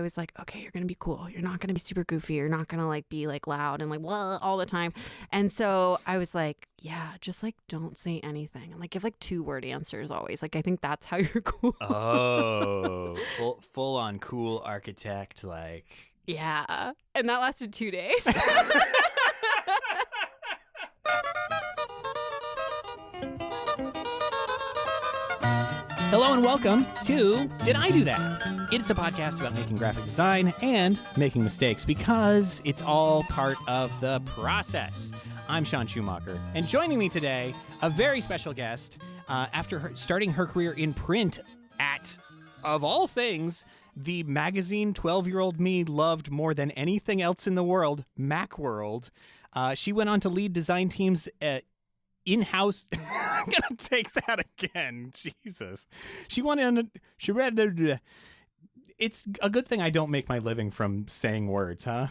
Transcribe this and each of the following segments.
was like, okay, you're going to be cool. You're not going to be super goofy. You're not going to like be like loud and like blah all the time. And so I was like, yeah, just like don't say anything. And like give like 2-word answers always. Like I think that's how you're cool. Oh, full on cool architect like. Yeah. And that lasted 2 days. Hello and welcome to Did I Do That? It's a podcast about making graphic design and making mistakes because it's all part of the process. I'm Sean Schumacher, and joining me today, a very special guest, after starting her career in print at, of all things, the magazine 12-year-old me loved more than anything else in the world, Macworld. She went on to lead design teams at in-house. I'm gonna take that again. Jesus. She read. It's a good thing I don't make my living from saying words, huh?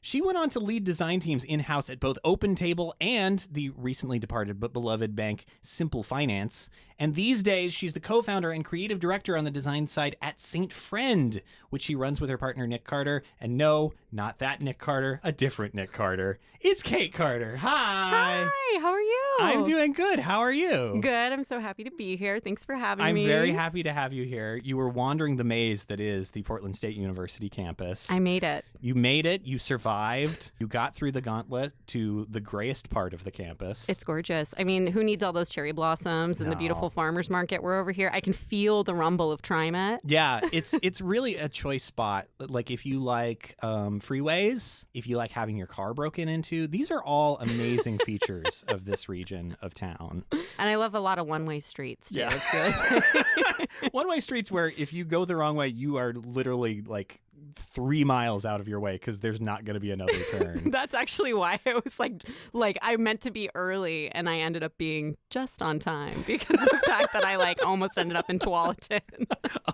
She went on to lead design teams in-house at both OpenTable and the recently departed but beloved bank Simple Finance. And these days, she's the co-founder and creative director on the design side at Saint Friend, which she runs with her partner, Nick Carter. And no, not that Nick Carter, a different Nick Carter. It's Kate Carter. Hi. Hi, how are you? I'm doing good. How are you? Good. I'm so happy to be here. Thanks for having me. I'm very happy to have you here. You were wandering the maze that is the Portland State University campus. I made it. You made it. You survived. You got through the gauntlet to the grayest part of the campus. It's gorgeous. I mean, who needs all those cherry blossoms and the beautiful farmers market? We're over here. I can feel the rumble of TriMet. Yeah, it's really a choice spot. Like if you like freeways, if you like having your car broken into, these are all amazing features of this region of town. And I love a lot of one-way streets, too. Yeah. It's really one-way streets where if you go the wrong way, you are literally like 3 miles out of your way because there's not going to be another turn. That's actually why I was like I meant to be early and I ended up being just on time because of the fact that I like almost ended up in Tualatin.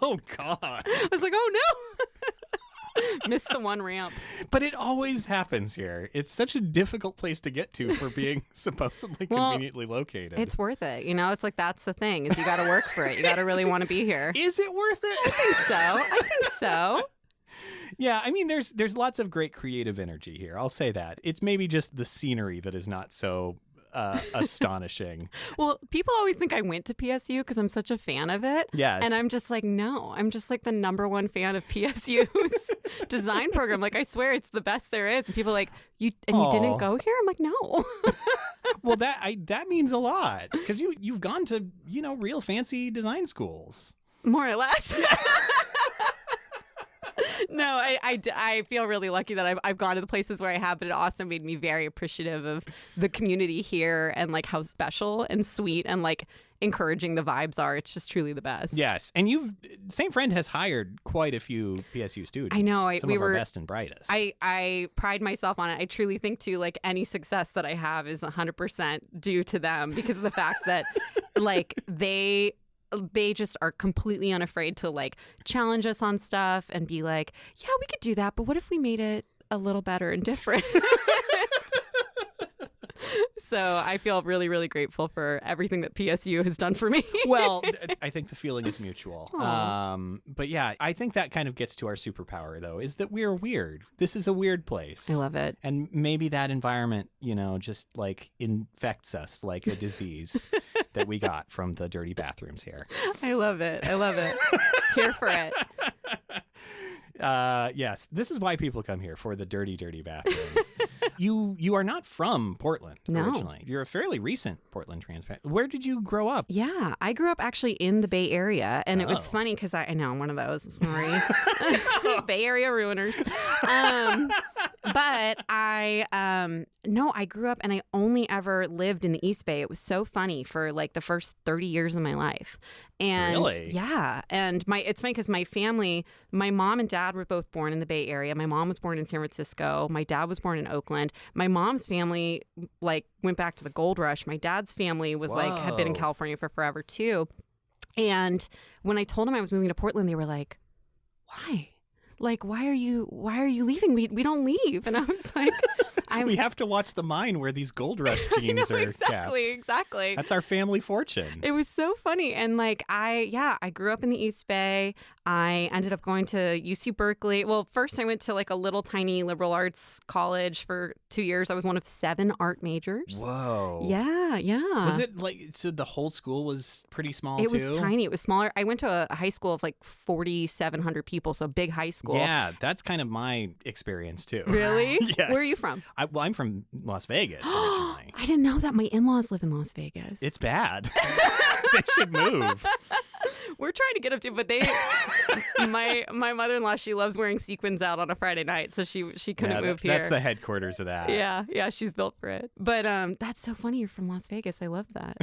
Oh, God. I was like, oh, no. Missed the one ramp. But it always happens here. It's such a difficult place to get to for being supposedly conveniently located. It's worth it. You know, it's like that's the thing is you got to work for it. You got to really want to be here. Is it worth it? I think so. Yeah, I mean, there's lots of great creative energy here. I'll say that. It's maybe just the scenery that is not so astonishing. Well, people always think I went to PSU because I'm such a fan of it. Yes. And I'm just like, no, I'm just like the #1 fan of PSU's design program. Like, I swear it's the best there is. And people are like, you didn't go here? I'm like, no. Well, that means a lot because you've gone to, real fancy design schools. More or less. No, I feel really lucky that I've gone to the places where I have, but it also made me very appreciative of the community here and like how special and sweet and like encouraging the vibes are. It's just truly the best. Yes, and St. Friend has hired quite a few PSU students. I know. Some of our best and brightest. I pride myself on it. I truly think too, like any success that I have is 100% due to them because of the fact that like they just are completely unafraid to like challenge us on stuff and be like, yeah, we could do that, but what if we made it a little better and different? So I feel really, really grateful for everything that PSU has done for me. Well, I think the feeling is mutual. But yeah, I think that kind of gets to our superpower, though, is that we're weird. This is a weird place. I love it. And maybe that environment, just like infects us like a disease that we got from the dirty bathrooms here. I love it. Here for it. Yes, this is why people come here, for the dirty, dirty bathrooms. You are not from Portland originally. You're a fairly recent Portland transplant. Where did you grow up? Yeah, I grew up actually in the Bay Area, and it was funny because I know I'm one of those. Sorry, Bay Area ruiners. But I grew up and I only ever lived in the East Bay. It was so funny for like the first 30 years of my life. And really? Yeah. And it's funny because my family, my mom and dad were both born in the Bay Area. My mom was born in San Francisco. My dad was born in Oakland. My mom's family like went back to the gold rush. My dad's family was had been in California for forever too. And when I told them I was moving to Portland, they were like, why? Like, why are you leaving? We don't leave. And I was like, We have to watch the mine where these Gold Rush jeans are exactly, kept. Exactly. That's our family fortune. It was so funny. And like, I grew up in the East Bay. I ended up going to UC Berkeley. Well, first I went to like a little tiny liberal arts college for 2 years. I was one of 7 art majors. Whoa. Yeah. Was it like, so the whole school was pretty small too? It was tiny. It was smaller. I went to a high school of like 4,700 people, so a big high school. Yeah, that's kind of my experience too. Really? Yes. Where are you from? I'm from Las Vegas originally. I didn't know that. My in-laws live in Las Vegas. It's bad. They should move. We're trying to get up to, but my mother-in-law, she loves wearing sequins out on a Friday night, so she couldn't move here. That's the headquarters of that. Yeah, she's built for it. But that's so funny. You're from Las Vegas. I love that.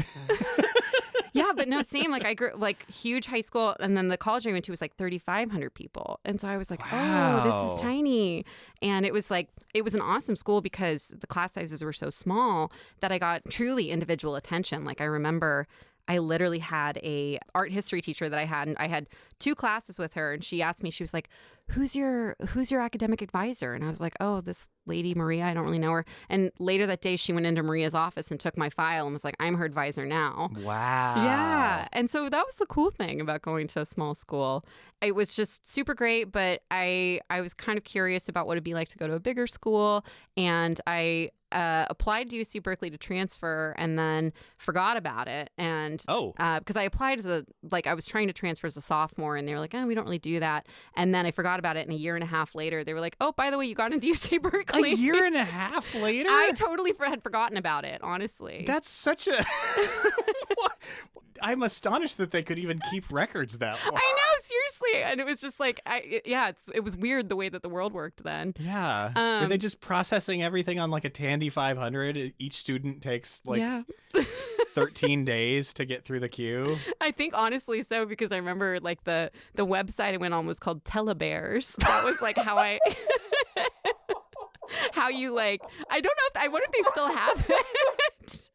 Yeah, but no, same. Like I grew like huge high school, and then the college I went to was like 3,500 people, and so I was like, wow. oh, this is tiny. And it was an awesome school because the class sizes were so small that I got truly individual attention. Like I remember I literally had a art history teacher that I had, and I had 2 classes with her, and she asked me, she was like, who's your academic advisor? And I was like, oh, this lady, Maria, I don't really know her. And later that day, she went into Maria's office and took my file and was like, I'm her advisor now. Wow. Yeah. And so that was the cool thing about going to a small school. It was just super great, but I was kind of curious about what it'd be like to go to a bigger school. And I applied to UC Berkeley to transfer and then forgot about it. And because I applied I was trying to transfer as a sophomore, and they were like, oh, we don't really do that. And then I forgot about it, and a year and a half later, they were like, oh, by the way, you got into UC Berkeley. A year and a half later? I totally had forgotten about it, honestly. That's such a... I'm astonished that they could even keep records that long. I know, seriously. And it was just like, it was weird the way that the world worked then. Yeah. Were they just processing everything on like a Tandy 500? Each student takes like 13 days to get through the queue? I think honestly so, because I remember like the website I went on was called TeleBears. That was like how I... how you like... I don't know. I wonder if they still have it.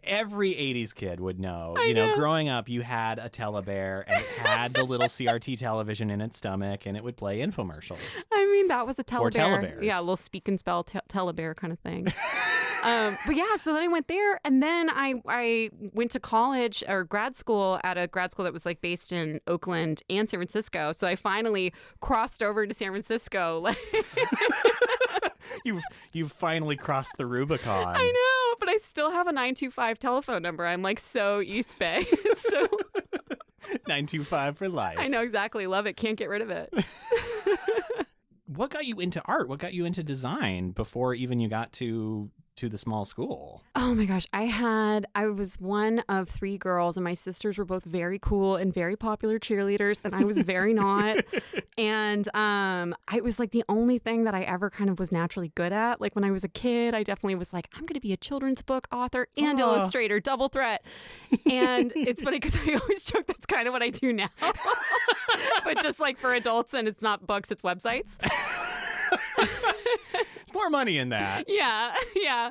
Every 80s kid would know. You know, growing up, you had a TeleBear, and it had the little CRT television in its stomach, and it would play infomercials. I mean, that was a TeleBear. For TeleBears. Yeah, a little speak and spell TeleBear kind of thing. But yeah, so then I went there, and then I went to college or grad school at a grad school that was like based in Oakland and San Francisco. So I finally crossed over to San Francisco. You've finally crossed the Rubicon. I know, but I still have a 925 telephone number. I'm like so East Bay. So 925 for life. I know, exactly. Love it. Can't get rid of it. What got you into art? What got you into design before even you got to the small school? Oh my gosh. I was one of 3 girls, and my sisters were both very cool and very popular cheerleaders, and I was very not. And it was like the only thing that I ever kind of was naturally good at. Like when I was a kid, I definitely was like, I'm going to be a children's book author and illustrator, double threat. And it's funny because I always joke that's kind of what I do now. But just like for adults, and it's not books, it's websites. More money in that. Yeah,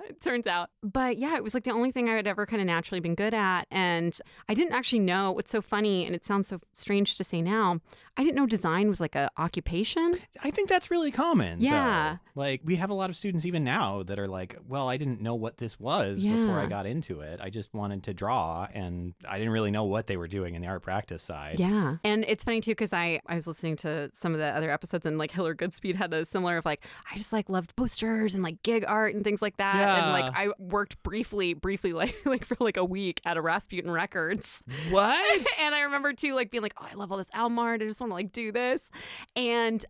it turns out. But yeah, it was like the only thing I had ever kind of naturally been good at. And I didn't actually know what's so funny, and it sounds so strange to say now, I didn't know design was like a occupation. I think that's really common. Yeah. Though. Like we have a lot of students even now that are like, well, I didn't know what this was before I got into it. I just wanted to draw, and I didn't really know what they were doing in the art practice side. Yeah. And it's funny too, because I was listening to some of the other episodes, and like Hiller Goodspeed had a similar of like, I just like loved posters and like gig art and things like that. Yeah. And like I worked briefly like for like a week at a Rasputin Records. What? And I remember too like being like, oh, I love all this album art. I just want to like do this. And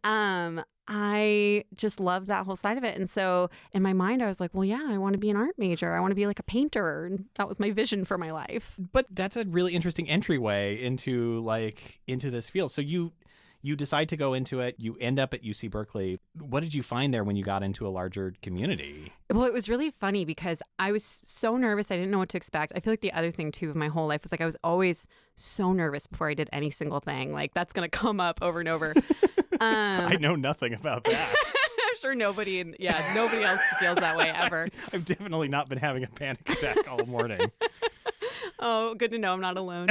I just loved that whole side of it. And so in my mind, I was like, well, yeah, I want to be an art major. I want to be like a painter. And that was my vision for my life. But that's a really interesting entryway into this field. So you decide to go into it. You end up at UC Berkeley. What did you find there when you got into a larger community? Well, it was really funny because I was so nervous. I didn't know what to expect. I feel like the other thing, too, of my whole life was like I was always so nervous before I did any single thing. Like that's going to come up over and over. I know nothing about that. I'm sure nobody else feels that way ever. I've definitely not been having a panic attack all morning. Oh, good to know I'm not alone.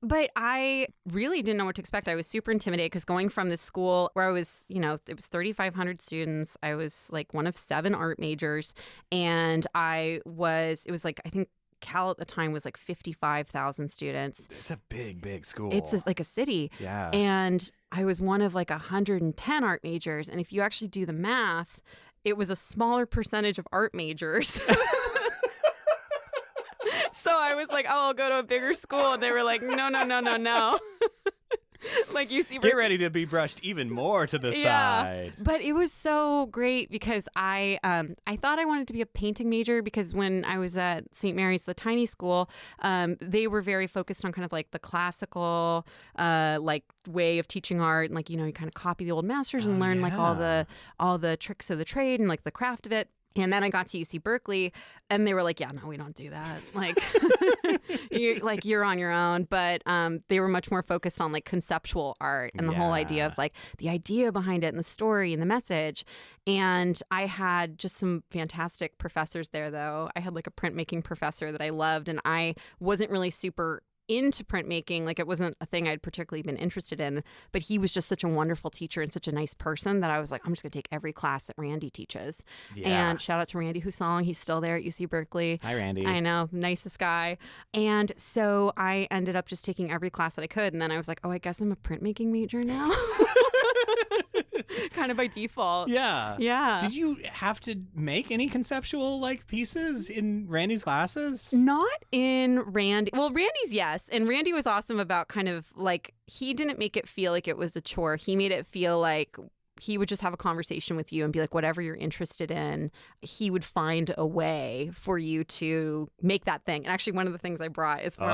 But I really didn't know what to expect. I was super intimidated because going from this school where I was, it was 3,500 students. I was like one of 7 art majors. And it was like, I think Cal at the time was like 55,000 students. It's a big, big school. It's like a city. Yeah. And I was one of like 110 art majors. And if you actually do the math, it was a smaller percentage of art majors. So I was like, oh, I'll go to a bigger school. And they were like, no. Like Get ready to be brushed even more to the side. But it was so great because I thought I wanted to be a painting major because when I was at St. Mary's, the tiny school, they were very focused on kind of like the classical like way of teaching art. And like, you kind of copy the old masters and learn like all the tricks of the trade and like the craft of it. And then I got to UC Berkeley and they were like, yeah, no, we don't do that. Like, you're on your own. But they were much more focused on like conceptual art and the whole idea of like the idea behind it and the story and the message. And I had just some fantastic professors there, though. I had like a printmaking professor that I loved, and I wasn't really super into printmaking. Like, it wasn't a thing I'd particularly been interested in, but he was just such a wonderful teacher and such a nice person that I was like, I'm just gonna take every class that Randy teaches. And shout out to Randy Husong. He's still there at UC Berkeley. Hi, Randy. I know, nicest guy. And so I ended up just taking every class that I could, and then I was like, oh, I guess I'm a printmaking major now. Kind of by default. Yeah. Did you have to make any conceptual like pieces in Randy's classes? Not in Randy. Well, Randy's yes. And Randy was awesome about kind of like, he didn't make it feel like it was a chore. He made it feel like he would just have a conversation with you and be like, whatever you're interested in, he would find a way for you to make that thing. And actually, one of the things I brought is from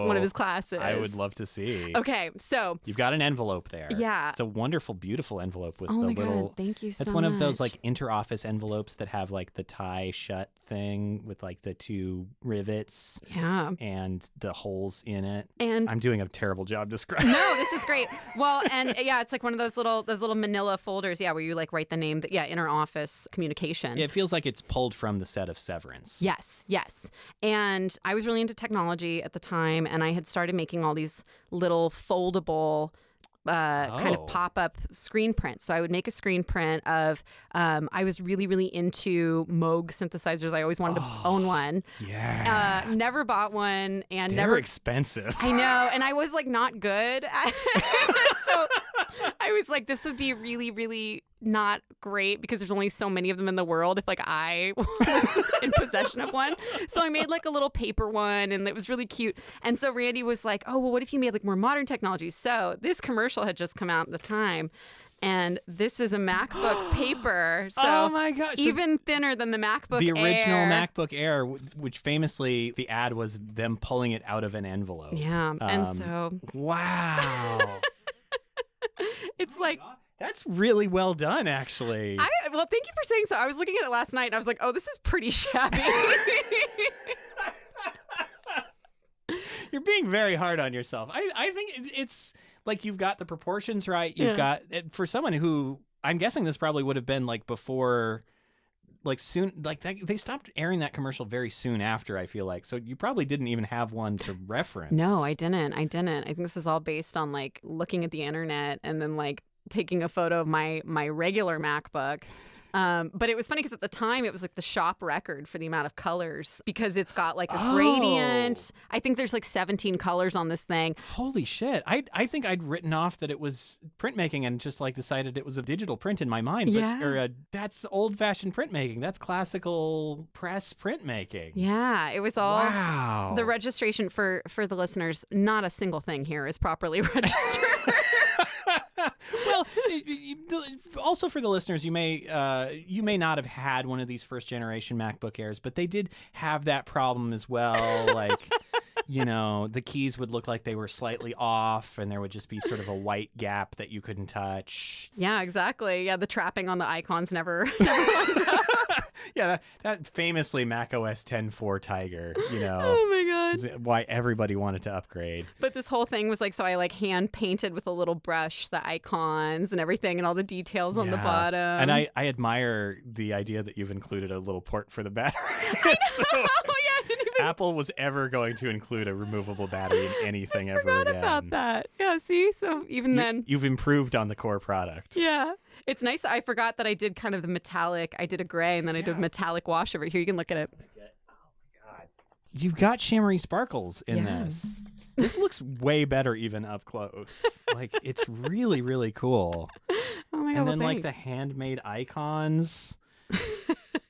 one of his classes. I would love to see. Okay, so you've got an envelope there. Yeah. It's a wonderful, beautiful envelope with God, thank you so much. It's one of those like inter-office envelopes that have like the tie shut thing with like the 2 rivets. Yeah. And the holes in it. And I'm doing a terrible job describing. No, this is great. Well, and yeah, it's like one of those little manila folders, where you like write the name, inter-office communication. It feels like it's pulled from the set of Severance. Yes. And I was really into technology at the time, and I had started making all these little foldable kind of pop-up screen prints. So I would make a screen print of, I was really, really into Moog synthesizers. I always wanted to own one. Yeah. Never bought one. And They're expensive. I know. And I was like not good at So I was like, this would be really, really not great because there's only so many of them in the world if like I was in possession of one. So I made like a little paper one, and it was really cute. And so Randy was like, oh, well, what if you made like more modern technology? So this commercial had just come out at the time, and this is a MacBook paper. So oh my gosh. Even thinner than the MacBook Air. The original MacBook Air, which famously the ad was them pulling it out of an envelope. Yeah. And so. Wow. It's like. That's really well done, actually. Well, thank you for saying so. I was looking at it last night, and I was like, oh, this is pretty shabby. You're being very hard on yourself. I think it's like you've got the proportions right. You've got, for someone who, I'm guessing this probably would have been like before, like soon, like they stopped airing that commercial very soon after, I feel like. So you probably didn't even have one to reference. No, I didn't. I think this is all based on like looking at the internet and then like taking a photo of my regular MacBook. But it was funny because at the time it was like the shop record for the amount of colors because it's got like a gradient. I think there's like 17 colors on this thing. Holy shit. I think I'd written off that it was printmaking and just like decided it was a digital print in my mind. But, that's old-fashioned printmaking. That's classical press printmaking. Yeah, it was all the registration for the listeners. Not a single thing here is properly registered. Well, also for the listeners, you may not have had one of these first generation MacBook Airs, but they did have that problem as well. Like, the keys would look like they were slightly off, and there would just be sort of a white gap that you couldn't touch. Yeah, exactly. Yeah, the trapping on the icons never lined up. Yeah, that famously Mac OS 10.4 Tiger, Oh my It's why everybody wanted to upgrade. But this whole thing was like, so I like hand painted with a little brush the icons and everything and all the details on the bottom. And I admire the idea that you've included a little port for the battery. I know. I didn't even... Apple was ever going to include a removable battery in anything ever again. I forgot about that. Yeah, see? So even then... You've improved on the core product. Yeah. It's nice that I forgot that I did kind of the metallic. I did a gray and then I did a metallic wash over here. You can look at it. Oh, my God. You've got shimmery sparkles in this. This looks way better even up close. Like, it's really, really cool. Oh, my God. And then, well, like, the handmade icons.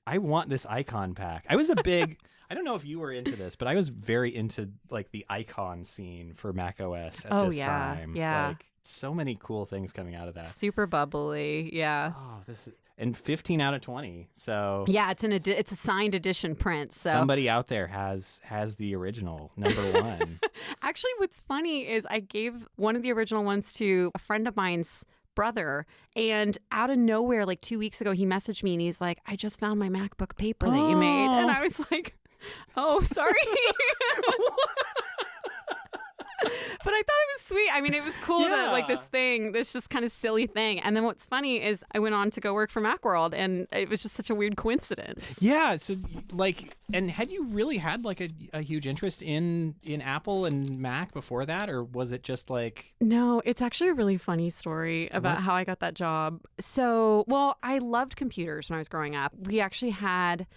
I want this icon pack. I was a big... I don't know if you were into this, but I was very into, like, the icon scene for macOS at this time. Yeah. Like, so many cool things coming out of that. Super bubbly. Yeah. Oh, this is... And 15 out of 20. So yeah, it's a signed edition print. So somebody out there has the original #1. Actually, what's funny is I gave one of the original ones to a friend of mine's brother, and out of nowhere, like 2 weeks ago, he messaged me and he's like, "I just found my MacBook paper that you made," and I was like, "Oh, sorry." But I thought it was sweet. I mean, it was cool that like this just kind of silly thing. And then what's funny is I went on to go work for Macworld, and it was just such a weird coincidence. Yeah. So like, and had you really had like a huge interest in Apple and Mac before that, or was it just like? No, it's actually a really funny story about how I got that job. So, well, I loved computers when I was growing up. We actually had.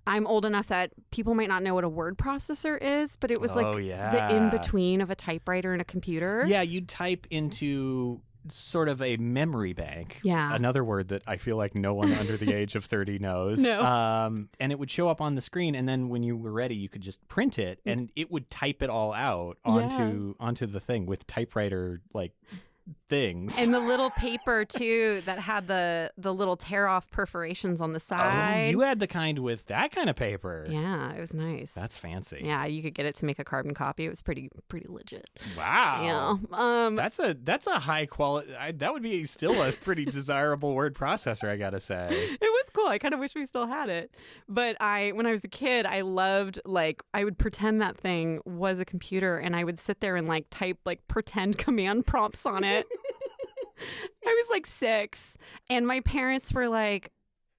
I'm old enough that people might not know what a word processor is, but it was like the in-between of a typewriter and a computer. Yeah, you'd type into sort of a memory bank. Yeah. Another word that I feel like no one under the age of 30 knows. No. And it would show up on the screen, and then when you were ready, you could just print it, and it would type it all out onto the thing with typewriter, like... things. And the little paper too that had the little tear off perforations on the side. Oh, you had the kind with that kind of paper. Yeah, it was nice. That's fancy. Yeah, you could get it to make a carbon copy. It was pretty legit. Wow. Yeah. That's a high quality. That would be still a pretty desirable word processor, I gotta say. It was cool. I kind of wish we still had it. But when I was a kid, I loved, like, I would pretend that thing was a computer, and I would sit there and like type like pretend command prompts on it. I was like 6, and my parents were like,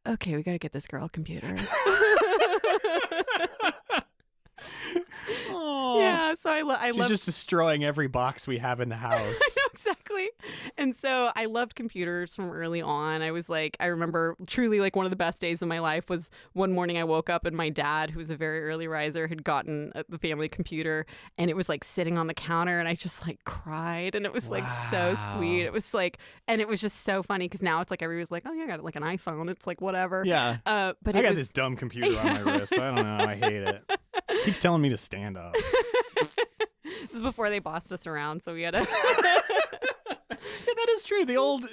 "Okay, we got to get this girl a computer." Oh, yeah, so I love. She's just destroying every box we have in the house. Exactly. And so I loved computers from early on. I was like, I remember truly like one of the best days of my life was one morning I woke up and my dad, who was a very early riser, had gotten the family computer, and it was like sitting on the counter, and I just like cried, and it was like so sweet. It was like, and it was just so funny because now it's like everybody's like, "Oh yeah, I got like an iPhone." It's like whatever. Yeah. But I got this dumb computer on my wrist. I don't know. I hate it. It keeps telling me to stand up. This is before they bossed us around, so we had to. Yeah, that is true. The old, a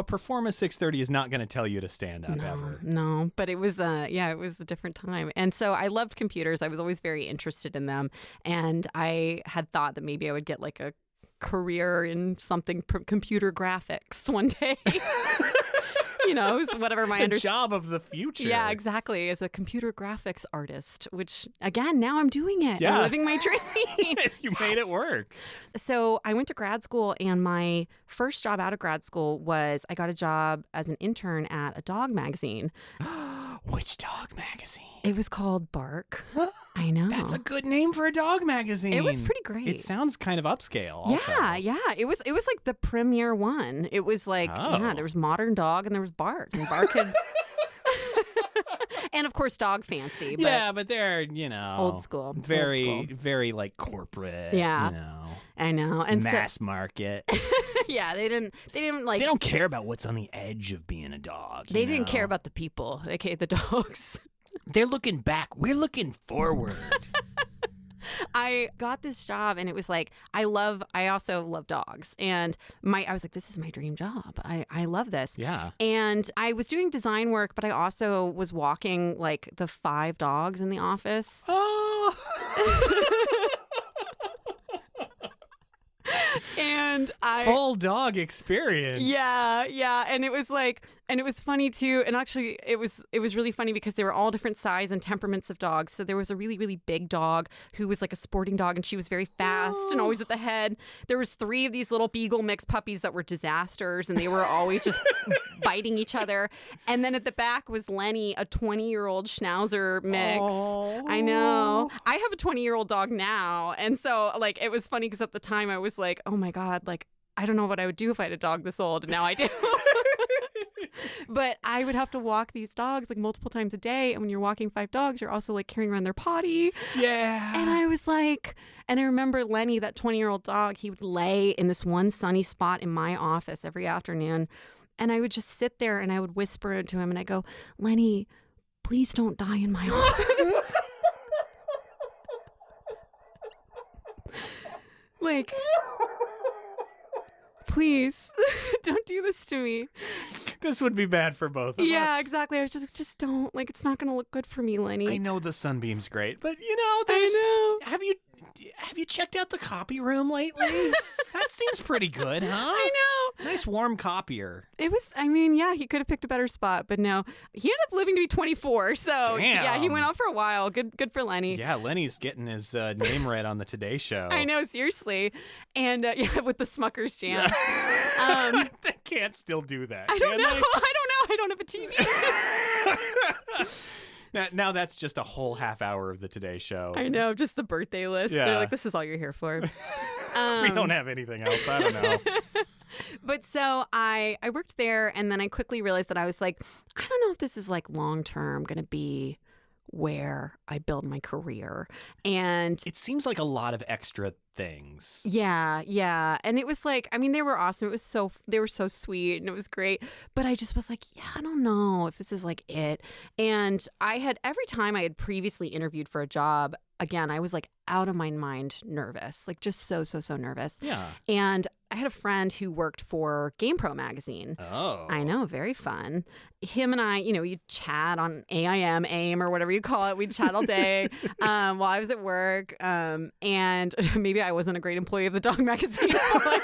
Performa 630 is not going to tell you to stand up ever. No, but it was, it was a different time. And so I loved computers. I was always very interested in them. And I had thought that maybe I would get like a career in something computer graphics one day. Whatever my job of the future. Yeah, exactly. As a computer graphics artist, which again, now I'm doing it. Yeah. I'm living my dream. You made it work. So I went to grad school, and my first job out of grad school was I got a job as an intern at a dog magazine. Which dog magazine? It was called Bark. I know. That's a good name for a dog magazine. It was pretty great. It sounds kind of upscale also. Yeah. It was like the premier one. It was like, there was Modern Dog and there was Bark. And Bark had... and of course, Dog Fancy. But but they're, old school. Very like corporate. Yeah. I know. And mass market. Yeah, they didn't like... They don't care about what's on the edge of being a dog. They didn't care about the people. They cared the dogs. They're looking back. We're looking forward. I got this job, and it was like, I also love dogs. And I was like, this is my dream job. I love this. Yeah. And I was doing design work, but I also was walking like the 5 dogs in the office. Oh. And full dog experience. Yeah. And it was like, and it was funny too. And actually it was really funny because they were all different size and temperaments of dogs. So there was a really, really big dog who was like a sporting dog, and she was very fast and always at the head. There was 3 of these little beagle mixed puppies that were disasters, and they were always just biting each other. And then at the back was Lenny, a 20-year-old Schnauzer mix. I know. I have a 20-year-old dog now. And so like, it was funny because at the time I was like, oh my God, like, I don't know what I would do if I had a dog this old. And now I do. But I would have to walk these dogs like multiple times a day. And when you're walking 5 dogs, you're also like carrying around their potty. Yeah. And I was like, and I remember Lenny, that 20-year-old dog, he would lay in this one sunny spot in my office every afternoon. And I would just sit there and I would whisper to him and I go, Lenny, please don't die in my office. Like, please don't do this to me. This would be bad for both of us. Yeah, exactly. I was just don't, like, it's not going to look good for me, Lenny. I know the Sunbeam's great, but I know. Have you checked out the copy room lately? That seems pretty good, huh? I know. Nice warm copier. It was, I mean, yeah, he could have picked a better spot, but no. He ended up living to be 24, so Damn. Yeah, he went on for a while. Good for Lenny. Yeah, Lenny's getting his name read on the Today Show. I know, seriously. And yeah, with the Smucker's jam. They can't still do that. I don't know. I don't have a TV. Now that's just a whole half hour of the Today Show. I know, just the birthday list. Yeah. They're like, this is all you're here for. We don't have anything else. I don't know. But so I worked there, and then I quickly realized that I was like, I don't know if this is like long term going to be where I build my career. And it seems like a lot of extra things. Yeah. And it was like, I mean, they were awesome. They were so sweet and it was great. But I just was like, yeah, I don't know if this is like it. And every time I had previously interviewed for a job, again, I was like out of my mind nervous, like just so nervous. Yeah. And I had a friend who worked for GamePro magazine. Oh. I know, very fun. Him and I, you'd chat on AIM, or whatever you call it. We'd chat all day while I was at work. And maybe I wasn't a great employee of the dog magazine while I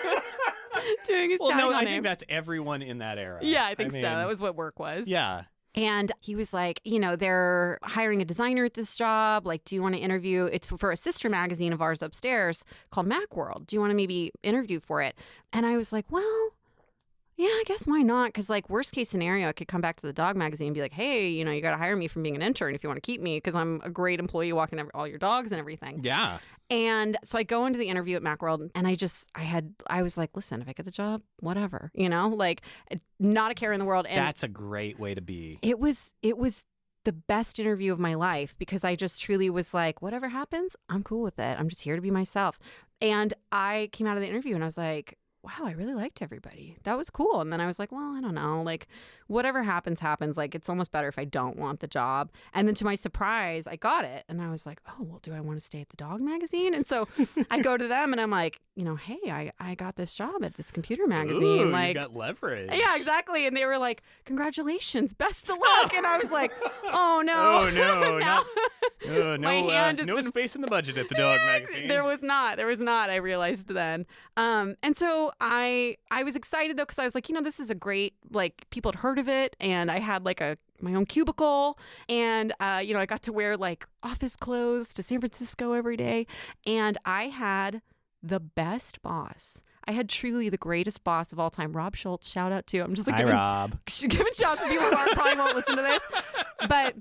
was doing his chatting on I AIM. think that's everyone in that era. Yeah, I think so. That was what work was. Yeah. And he was like, they're hiring a designer at this job. Like, do you want to interview? It's for a sister magazine of ours upstairs called Macworld. Do you want to maybe interview for it? And I was like, well, yeah, I guess why not? Because like worst case scenario, I could come back to the dog magazine and be like, hey, you got to hire me from being an intern if you want to keep me because I'm a great employee walking all your dogs and everything. Yeah. And so I go into the interview at Macworld and I was like, listen, if I get the job, whatever, like not a care in the world. And that's a great way to be. It was the best interview of my life because I just truly was like, whatever happens, I'm cool with it. I'm just here to be myself. And I came out of the interview and I was like, wow, I really liked everybody. That was cool. And then I was like, well, I don't know, like whatever happens. Like it's almost better if I don't want the job. And then to my surprise, I got it. And I was like, oh, well, do I want to stay at the dog magazine? And so I go to them and I'm like, hey, I got this job at this computer magazine. Ooh, like, you got leverage. Yeah, exactly. And they were like, congratulations, best of luck. And I was like, oh no. Oh no. No space in the budget at the dog magazine. There was not. I realized then. And so I was excited though because I was like, this is a great, like people had heard of it, and I had like my own cubicle, and I got to wear like office clothes to San Francisco every day, and I had the best boss. I had truly the greatest boss of all time, Rob Schultz. Shout out to him. I'm just like Rob. Giving shouts to people who probably won't listen to this, but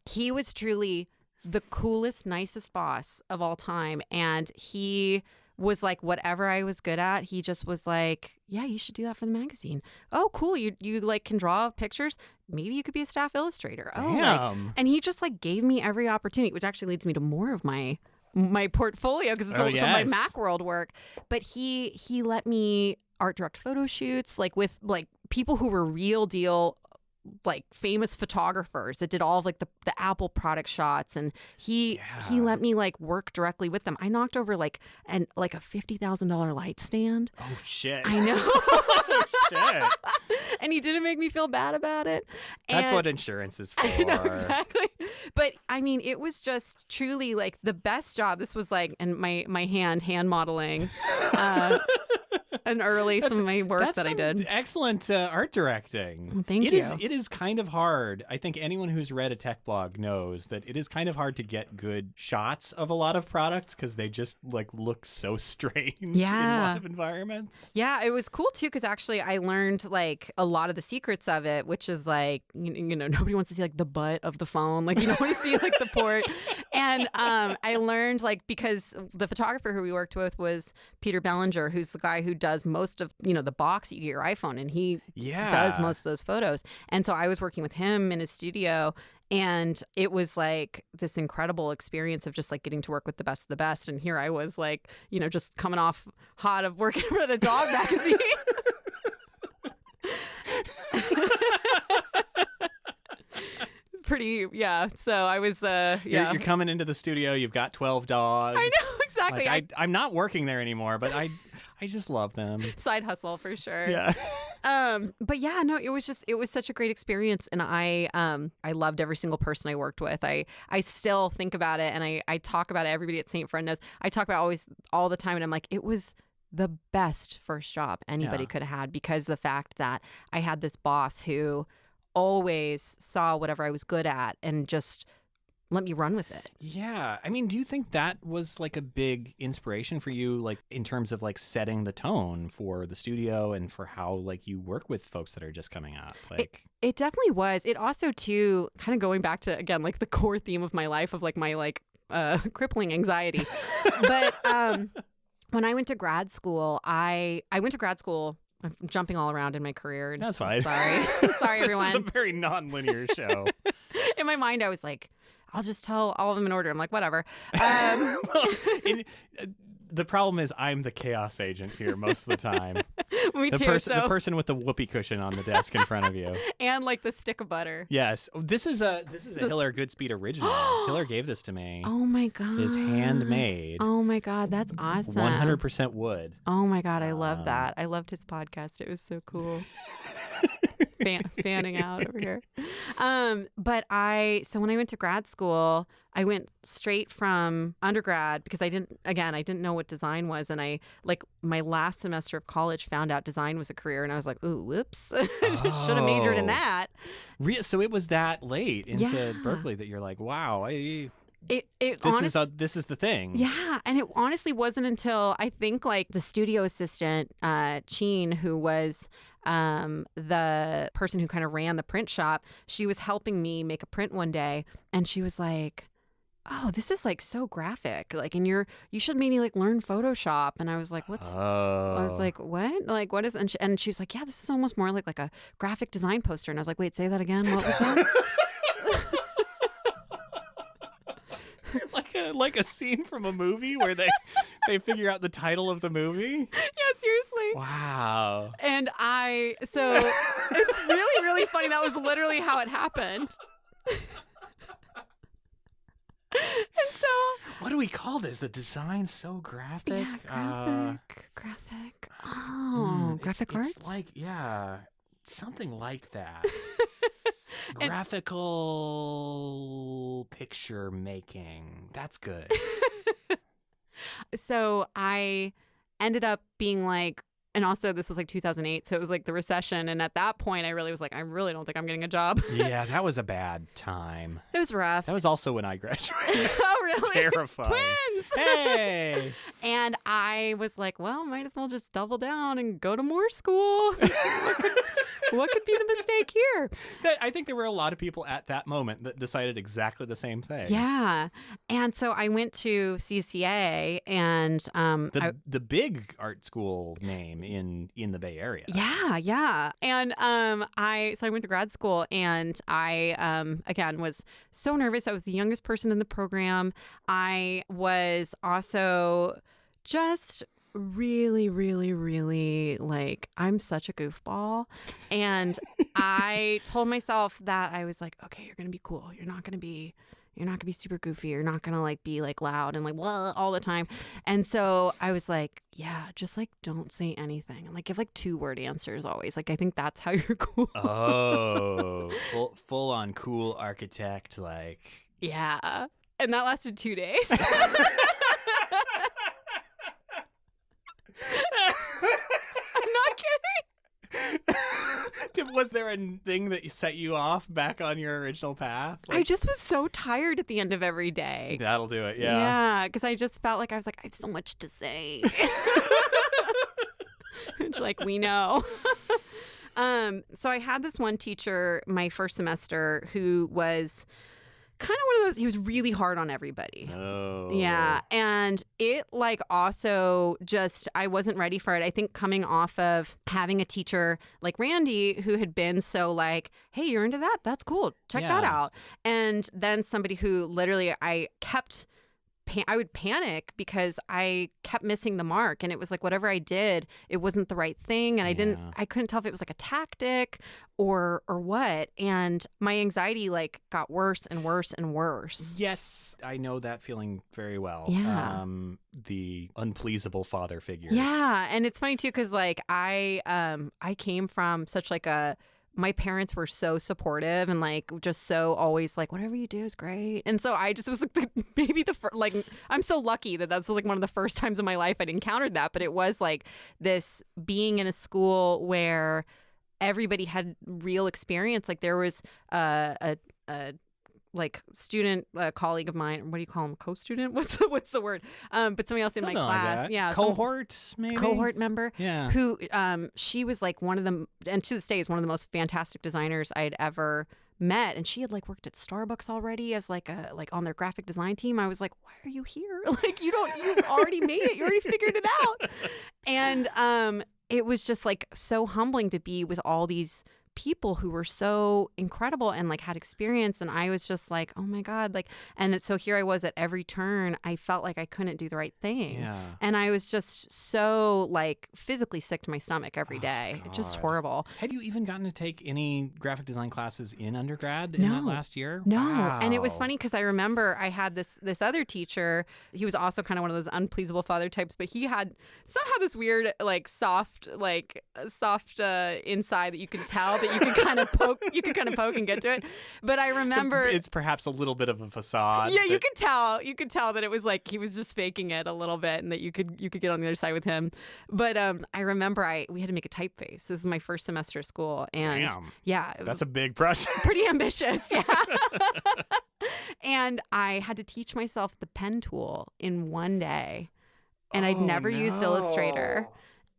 he was truly the coolest, nicest boss of all time, and he was like whatever I was good at, he just was like, yeah, you should do that for the magazine. Oh, cool. You like can draw pictures. Maybe you could be a staff illustrator. Damn. And he just like gave me every opportunity, which actually leads me to more of my portfolio because it's some of my Macworld work. But he let me art direct photo shoots like with like people who were real deal like famous photographers that did all of like the Apple product shots, and he let me like work directly with them. I knocked over like a $50,000 light stand. Oh shit. I know. Oh shit. And he didn't make me feel bad about it. That's what insurance is for. I know, exactly. But I mean, it was just truly like the best job. This was like, and my hand modeling some of my work that I did. Excellent art directing. Thank you. It is kind of hard. I think anyone who's read a tech blog knows that it is kind of hard to get good shots of a lot of products because they just like look so strange in a lot of environments. Yeah, it was cool too because actually I learned like a lot of the secrets of it, which is like you know nobody wants to see like the butt of the phone, like you don't want to see like the port. And I learned like because the photographer who we worked with was Peter Bellinger, who's the guy who does most of the box you get your iPhone, and he does most of those photos. And so I was working with him in his studio, and it was like this incredible experience of just like getting to work with the best of the best. And here I was like just coming off hot of working at a dog magazine. So I was You're coming into the studio, you've got 12 dogs. I know, exactly. Like, I'm not working there anymore, but I just love them. Side hustle for sure. Yeah. But yeah, no, it was such a great experience, and I loved every single person I worked with. I still think about it, and I talk about it. Everybody at St. Friend knows. I talk about it all the time, and I'm like, it was the best first job anybody could have had, because the fact that I had this boss who always saw whatever I was good at and just let me run with it. Yeah. I mean, do you think that was like a big inspiration for you, like in terms of like setting the tone for the studio and for how like you work with folks that are just coming up? Like it definitely was. It also too kind of going back to again like the core theme of my life of like my like crippling anxiety. But when I went to grad school, I'm jumping all around in my carear. That's fine. Sorry, everyone. This is a very non-linear show. In my mind, I was like, I'll just tell all of them in order. I'm like, whatever. The problem is I'm the chaos agent here most of the time. Me too. The person with the whoopee cushion on the desk in front of you. And like the stick of butter. Yes. This is a Hiller Goodspeed original. Hiller gave this to me. Oh my God. It's handmade. Oh my God. That's awesome. 100% wood. Oh my God. I love that. I loved his podcast. It was so cool. Fanning out over here. So when I went to grad school, I went straight from undergrad because I didn't know what design was. And I like my last semester of college found out design was a career. And I was like, ooh, whoops. Should have majored in that. So it was that late into Berkeley that you're like, wow, this is the thing. Yeah. And it honestly wasn't until I think like the studio assistant, Cheen, who was the person who kind of ran the print shop, she was helping me make a print one day, and she was like, oh, this is like so graphic, like, and you should maybe like learn Photoshop. And I was like, what's I was like, what, like, what is, and she was like, yeah, this is almost more like a graphic design poster. And I was like, wait, say that again, what was that? like a scene from a movie where they figure out the title of the movie. Yeah, seriously. Wow. And so it's really, really funny. That was literally how it happened. And so, what do we call this? The design's so graphic. Yeah, graphic. Oh, graphic arts. It's like something like that. Graphical picture making. That's good. So I ended up being like, and also this was like 2008, so it was like the recession, and at that point I really was like, I really don't think I'm getting a job. Yeah, that was a bad time. It was rough. That was also when I graduated. Oh, really? Terrifying. Twins! Hey! And I was like, well, might as well just double down and go to more school. What could be the mistake here? I think there were a lot of people at that moment that decided exactly the same thing. Yeah. And so I went to CCA, and the big art school name in the Bay Area. Yeah. And I went to grad school, and I again was so nervous. I was the youngest person in the program. I was also just really, really, really, like, I'm such a goofball. And I told myself that I was like, okay, you're going to be cool. You're not going to be super goofy. You're not going to like be like loud and like blah all the time. And so I was like, yeah, just like don't say anything. And like give like 2-word answers always. Like I think that's how you're cool. Oh, full on cool architect, like. Yeah. And that lasted 2 days. I'm not kidding. Was there a thing that set you off back on your original path? Like, I just was so tired at the end of every day. that'll do it, yeah. Yeah, because I just felt like I was like, I have so much to say. Which, like, we know. So I had this one teacher my first semester who was kind of one of those, he was really hard on everybody. Oh. Yeah. And it like also just, I wasn't ready for it. I think coming off of having a teacher like Randy who had been so like, hey, you're into that? That's cool. Check that out. And then somebody who literally I would panic because I kept missing the mark, and it was like whatever I did, it wasn't the right thing, and I couldn't tell if it was like a tactic or what, and my anxiety like got worse and worse and worse. Yes, I know that feeling very well. Yeah. The unpleasable father figure. Yeah, and it's funny too because like I came from such like my parents were so supportive and like just so always like whatever you do is great, and so I just was like maybe like I'm so lucky that that's like one of the first times in my life I'd encountered that. But it was like this being in a school where everybody had real experience. Like there was a like student colleague of mine, what do you call him, co-student, what's the word, but somebody else in my class, like cohort member, who she was like one of them, and to this day is one of the most fantastic designers I'd ever met, and she had like worked at Starbucks already as like on their graphic design team. I was like, why are you here? Like you already made it, you already figured it out. And it was just like so humbling to be with all these people who were so incredible and like had experience, and I was just like, oh my God, like, and so here I was at every turn I felt like I couldn't do the right thing, and I was just so like physically sick to my stomach every day. Just horrible. Had you even gotten to take any graphic design classes in undergrad in that last year? No. Wow. And it was funny because I remember I had this other teacher. He was also kind of one of those unpleasable father types, but he had somehow this weird like soft inside that you could tell that you could kind of poke and get to it. But I remember it's perhaps a little bit of a facade. Yeah, you could tell that it was like he was just faking it a little bit, and that you could get on the other side with him. But I remember we had to make a typeface. This is my first semester of school, and that's a big project. Pretty ambitious, yeah. And I had to teach myself the pen tool in one day, and I'd never used Illustrator.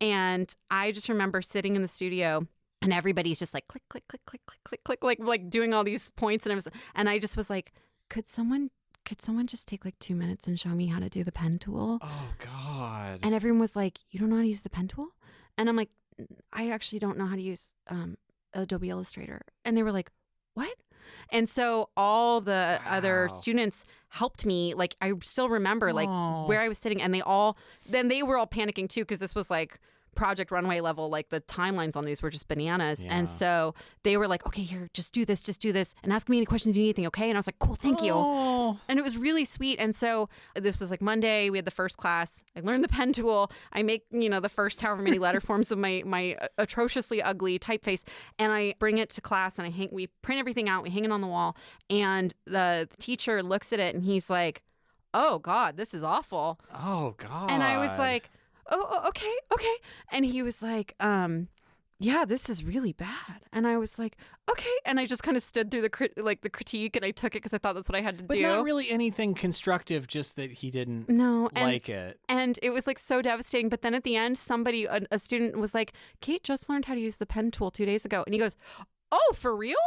And I just remember sitting in the studio, and everybody's just like click, click, click, click, click, click, click, like doing all these points. And I just was like, could someone just take like 2 minutes and show me how to do the pen tool? Oh God. And everyone was like, you don't know how to use the pen tool? And I'm like, I actually don't know how to use Adobe Illustrator. And they were like, what? And so all the other students helped me. Like I still remember like where I was sitting, and they were all panicking too, because this was like Project Runway level, like the timelines on these were just bananas. And so they were like, okay, here, just do this, and ask me any questions you need, anything, okay? And I was like, cool, thank you. And it was really sweet. And so this was like Monday, we had the first class. I learned the pen tool. I make, the first however many letter forms of my atrociously ugly typeface, and I bring it to class, and we print everything out, we hang it on the wall, and the teacher looks at it, and he's like, oh God, this is awful. Oh God. And I was like, oh, okay. And he was like, yeah, this is really bad. And I was like, okay. And I just kind of stood through the critique, and I took it because I thought that's what I had to do. But not really anything constructive, just that he didn't like it. And it was like so devastating. But then at the end, a student was like, Kate just learned how to use the pen tool 2 days ago. And he goes, oh, for real?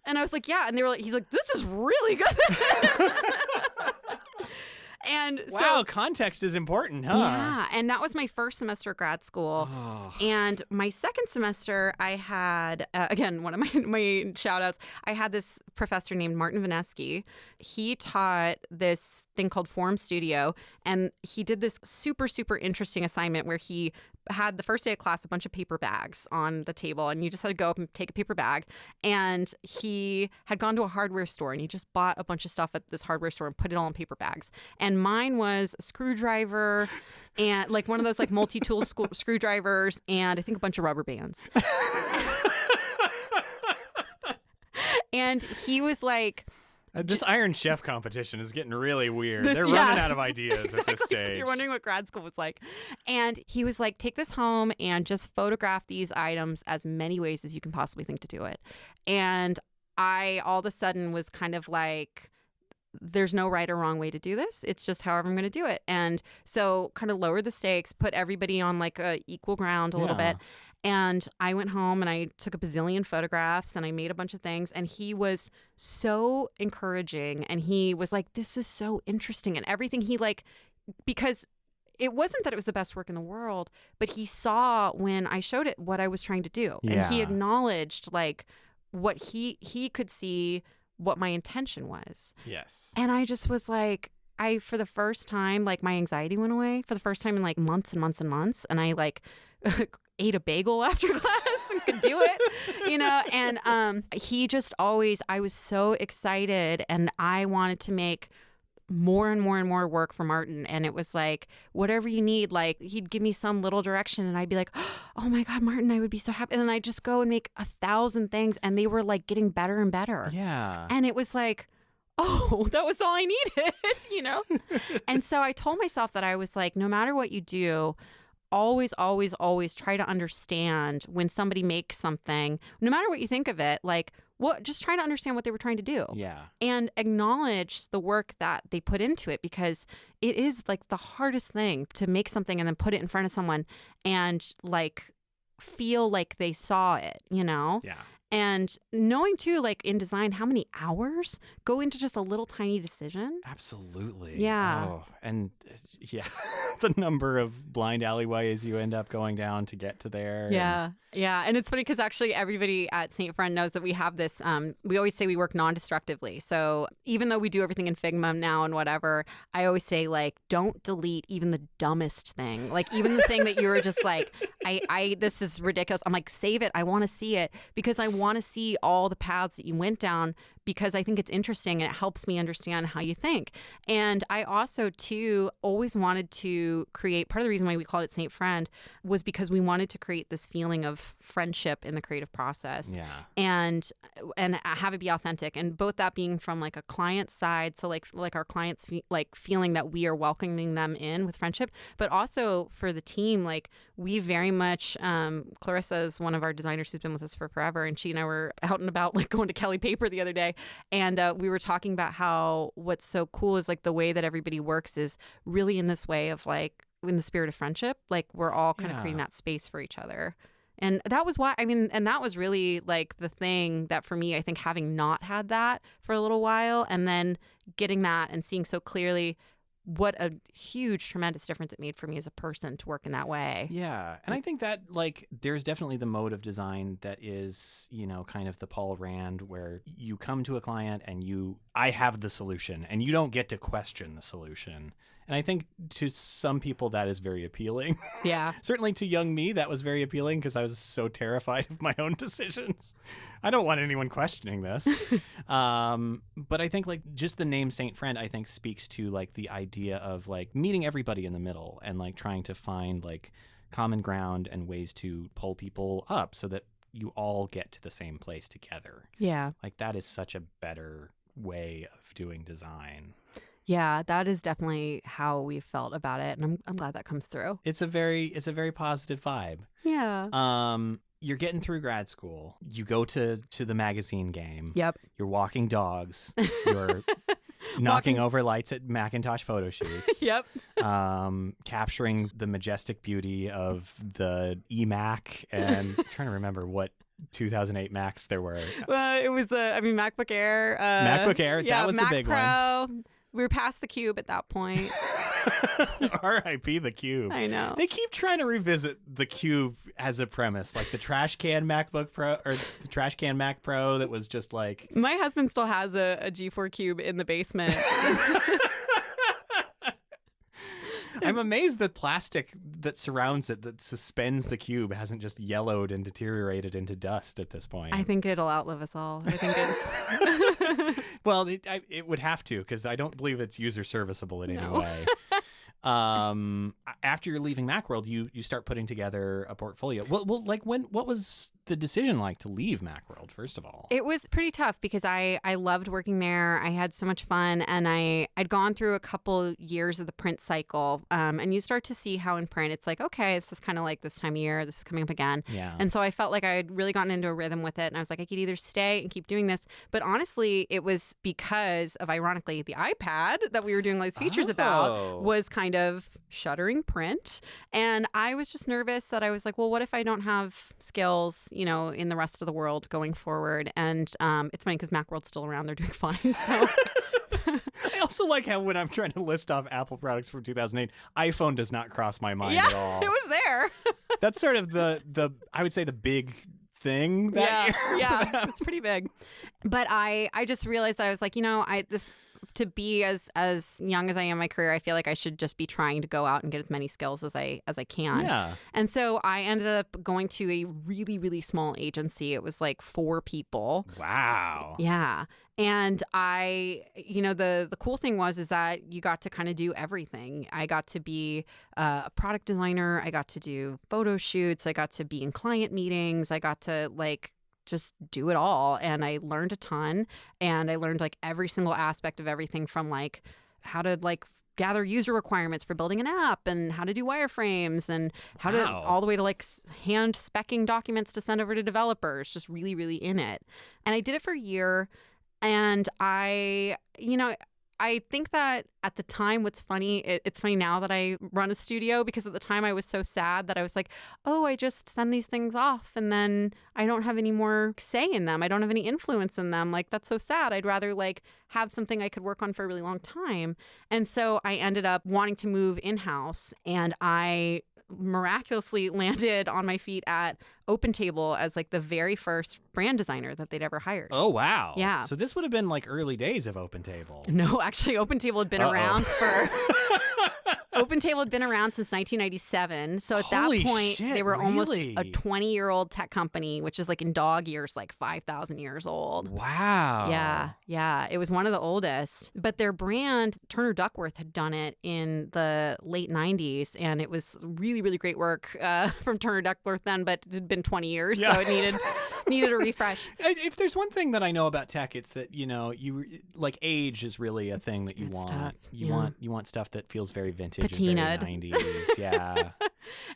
And I was like, yeah. And they were like, he's like, this is really good. And wow, context is important, huh? Yeah, and that was my first semester of grad school. Oh. And my second semester, I had, again, one of my shout outs, I had this professor named Martin Vanesky. He taught this thing called Form Studio, and he did this super, super interesting assignment where he had the first day of class a bunch of paper bags on the table, and you just had to go up and take a paper bag. And he had gone to a hardware store, and he just bought a bunch of stuff at this hardware store and put it all in paper bags. And mine was a screwdriver and like one of those like multi-tool screwdrivers, and I think a bunch of rubber bands. And he was like, this Iron Chef competition is getting really weird. They're running out of ideas exactly. at this stage. You're wondering what grad school was like. And he was like, take this home and just photograph these items as many ways as you can possibly think to do it. And I all of a sudden was kind of like, there's no right or wrong way to do this. It's just however I'm going to do it. And so kind of lowered the stakes, put everybody on like a equal ground a little bit. And I went home and I took a bazillion photographs and I made a bunch of things. And he was so encouraging. And he was like, this is so interesting. And everything he like, because it wasn't that it was the best work in the world, but he saw when I showed it what I was trying to do. Yeah. And he acknowledged like what he could see what my intention was. Yes. And I just was like, for the first time, like my anxiety went away for the first time in like months and months and months. And I like ate a bagel after class and could do it, you know? And he just always, I was so excited and I wanted to make more and more and more work for Martin. And it was like, whatever you need, like he'd give me some little direction and I'd be like, oh my God, Martin, I would be so happy. And then I'd just go and make 1,000 things and they were like getting better and better. Yeah. And it was like, oh, that was all I needed, you know? And so I told myself that I was like, no matter what you do, always, always, always try to understand when somebody makes something, no matter what you think of it, like, just try to understand what they were trying to do. Yeah. And acknowledge the work that they put into it, because it is like the hardest thing to make something and then put it in front of someone and like feel like they saw it, you know? Yeah. And knowing too, like in design, how many hours go into just a little tiny decision. Absolutely. Yeah. Oh, and yeah, the number of blind alleyways you end up going down to get to there. Yeah. Yeah. And it's funny because actually everybody at St. Friend knows that we have this, we always say we work non-destructively. So even though we do everything in Figma now and whatever, I always say like, don't delete even the dumbest thing. Like even the thing that you were just like, this is ridiculous. I'm like, save it. I want to see it because I want to see all the paths that you went down, because I think it's interesting and it helps me understand how you think. And I also, too, always wanted to create, part of the reason why we called it St. Friend was because we wanted to create this feeling of friendship in the creative process. Yeah. And have it be authentic. And both that being from like a client side, so like our clients like feeling that we are welcoming them in with friendship, but also for the team, like we very much, Clarissa is one of our designers who's been with us for forever, and she and I were out and about like going to Kelly Paper the other day, and we were talking about how what's so cool is like the way that everybody works is really in this way of like in the spirit of friendship, like we're all kind of creating that space for each other. And that was why, I mean, and that was really like the thing that for me, I think having not had that for a little while and then getting that and seeing so clearly what a huge, tremendous difference it made for me as a person to work in that way. Yeah. And I think that like there's definitely the mode of design that is, you know, kind of the Paul Rand where you come to a client and I have the solution and you don't get to question the solution. And I think to some people that is very appealing. Yeah. Certainly to young me, that was very appealing because I was so terrified of my own decisions. I don't want anyone questioning this. But I think like just the name Saint Friend, I think speaks to like the idea of like meeting everybody in the middle and like trying to find like common ground and ways to pull people up so that you all get to the same place together. Yeah. Like that is such a better way of doing design. Yeah, that is definitely how we felt about it, and I'm glad that comes through. It's a very positive vibe. Yeah. You're getting through grad school. You go to the magazine game. Yep. You're walking dogs. You're knocking over lights at Macintosh photo shoots. Yep. Capturing the majestic beauty of the eMac, and I'm trying to remember what 2008 Macs there were. Well, it was MacBook Air. MacBook Air, yeah, that was Mac the big Pro, one. We were past the cube at that point. R.I.P. the cube. I know. They keep trying to revisit the cube as a premise, like the trash can MacBook Pro or the trash can Mac Pro that was just like. My husband still has a G4 cube in the basement. I'm amazed that plastic that surrounds it, that suspends the cube, hasn't just yellowed and deteriorated into dust at this point. I think it'll outlive us all. I think it's... Well, it would have to, because I don't believe it's user serviceable in any way. After you're leaving Macworld, you start putting together a portfolio. Well, what was the decision like to leave Macworld, first of all? It was pretty tough because I loved working there. I had so much fun, and I'd gone through a couple years of the print cycle, and you start to see how in print it's like, okay, this is kind of like this time of year, this is coming up again. Yeah. And so I felt like I had really gotten into a rhythm with it, and I was like, I could either stay and keep doing this, but honestly, it was because of, ironically, the iPad that we were doing all these features about was kind of shuttering print, and I was just nervous that I was like, well, what if I don't have skills, in the rest of the world going forward? And it's funny because Macworld's still around, they're doing fine. So I also like how when I'm trying to list off Apple products from 2008, iPhone does not cross my mind at all. It was there. That's sort of the I would say the big thing that year. Yeah, it's pretty big. But I just realized that I was like, to be as young as I am in my career, I feel like I should just be trying to go out and get as many skills as I can. Yeah. And so I ended up going to a really, really small agency. It was like 4 people. Wow. Yeah. And the cool thing is that you got to kind of do everything. I got to be a product designer. I got to do photo shoots. I got to be in client meetings. I got to just do it all, and I learned a ton, and I learned every single aspect of everything from how to gather user requirements for building an app, and how to do wireframes, and how to all the way to hand specking documents to send over to developers, just really, really in it. And I did it for a year, and I think that at the time, what's funny, it's funny now that I run a studio, because at the time I was so sad that I was like, oh, I just send these things off and then I don't have any more say in them. I don't have any influence in them. That's so sad. I'd rather have something I could work on for a really long time. And so I ended up wanting to move in-house, and I miraculously landed on my feet at OpenTable as the very first brand designer that they'd ever hired. Oh, wow. Yeah. So this would have been early days of OpenTable. No, actually, OpenTable had been around for... OpenTable had been around since 1997. So at Holy that point, shit, they were almost really? a 20-year-old tech company, which is in dog years, 5,000 years old. Wow. Yeah. It was one of the oldest. But their brand, Turner Duckworth, had done it in the late 90s. And it was really, really great work from Turner Duckworth then, but it had been 20 years. Yeah. So it needed a refresh. If there's one thing that I know about tech, it's that, you age is really a thing that you It's want. tough. You want stuff that feels very vintage. Patinaed. And very 90s, yeah.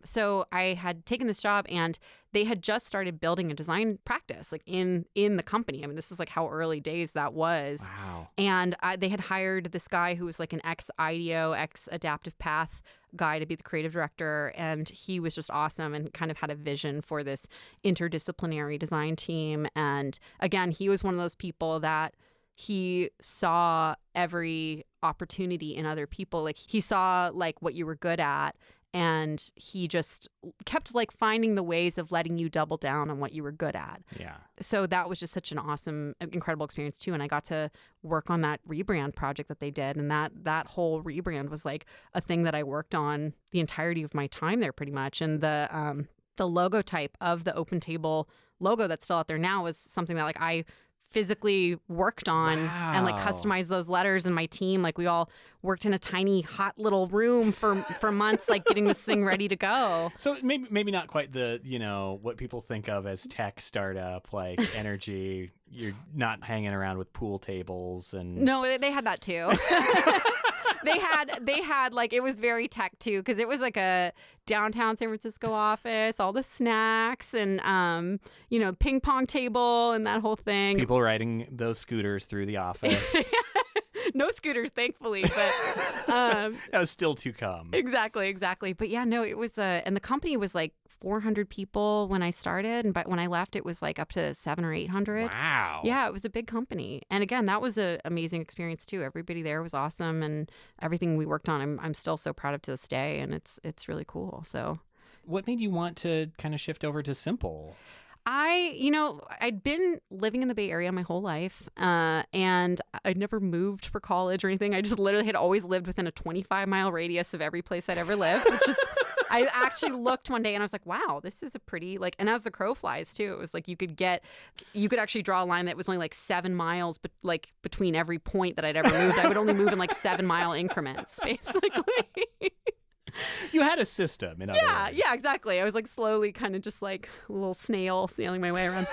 So I had taken this job, and they had just started building a design practice in the company. I mean, this is how early days that was. Wow. And they had hired this guy who was an ex-IDEO, ex-Adaptive Path guy to be the creative director. And he was just awesome and kind of had a vision for this interdisciplinary design team. And again, he was one of those people that he saw every opportunity in other people. He saw what you were good at, and he just kept finding the ways of letting you double down on what you were good at. Yeah. So that was just such an awesome, incredible experience too. And I got to work on that rebrand project that they did, and that whole rebrand was a thing that I worked on the entirety of my time there, pretty much. And the logo type of the OpenTable logo that's still out there now was something that I physically worked on. Wow. And customized those letters, and my team, we all worked in a tiny hot little room for months, getting this thing ready to go. So maybe not quite the, what people think of as tech startup, energy. You're not hanging around with pool tables and... No, they had that too. They had it was very tech too, because it was a downtown San Francisco office, all the snacks and ping pong table and that whole thing. People riding those scooters through the office. No scooters, thankfully, but that was still to come. Exactly. But yeah, no, it was and the company was like 400 people when I started, and but when I left, it was like up to 700 or 800. Wow. Yeah, it was a big company, and again, that was an amazing experience too. Everybody there was awesome, and everything we worked on, I'm still so proud of to this day, and it's really cool. So, what made you want to kind of shift over to Simple? I'd been living in the Bay Area my whole life, and I'd never moved for college or anything. I just literally had always lived within a 25-mile radius of every place I'd ever lived, which is, I actually looked one day and I was like, wow, this is a pretty, like, and as the crow flies too, it was like you could actually draw a line that was only like 7 miles, but like between every point that I'd ever moved. I would only move in like 7-mile increments, basically. You had a system, in other words. Yeah, exactly. I was like slowly kind of just like a little snail sailing my way around.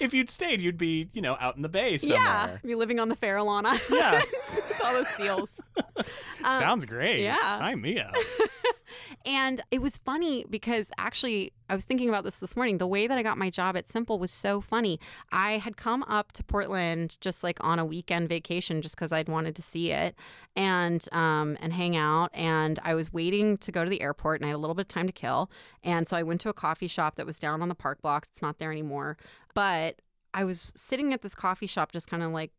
If you'd stayed, you'd be, out in the bay somewhere. Yeah, be living on the Farallon Islands with all those seals. Sounds great. Yeah. Sign me up. And it was funny because actually I was thinking about this morning. The way that I got my job at Simple was so funny. I had come up to Portland just like on a weekend vacation just because I'd wanted to see it and hang out. And I was waiting to go to the airport and I had a little bit of time to kill. And so I went to a coffee shop that was down on the park blocks. It's not there anymore. But I was sitting at this coffee shop just kind of like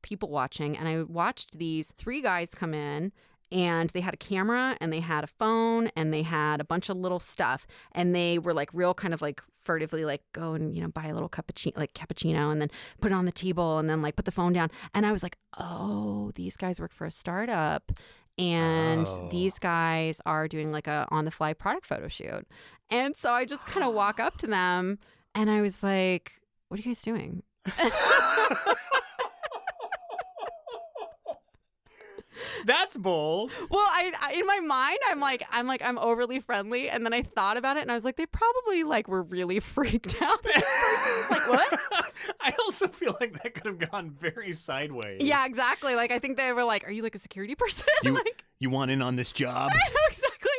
people watching. And I watched these 3 guys come in. And they had a camera and they had a phone and they had a bunch of little stuff. And they were like real kind of like furtively like go and, buy a little cappuccino and then put it on the table and then like put the phone down. And I was like, oh, these guys work for a startup. And these guys are doing like a on the fly product photo shoot. And so I just kind of walk up to them and I was like, what are you guys doing? That's bold. Well, I in my mind, I'm overly friendly, and then I thought about it, and I was like, they probably like were really freaked out. This person's like, what? I also feel like that could have gone very sideways. Yeah, exactly. Like I think they were like, are you like a security person? You want in on this job? I know, exactly.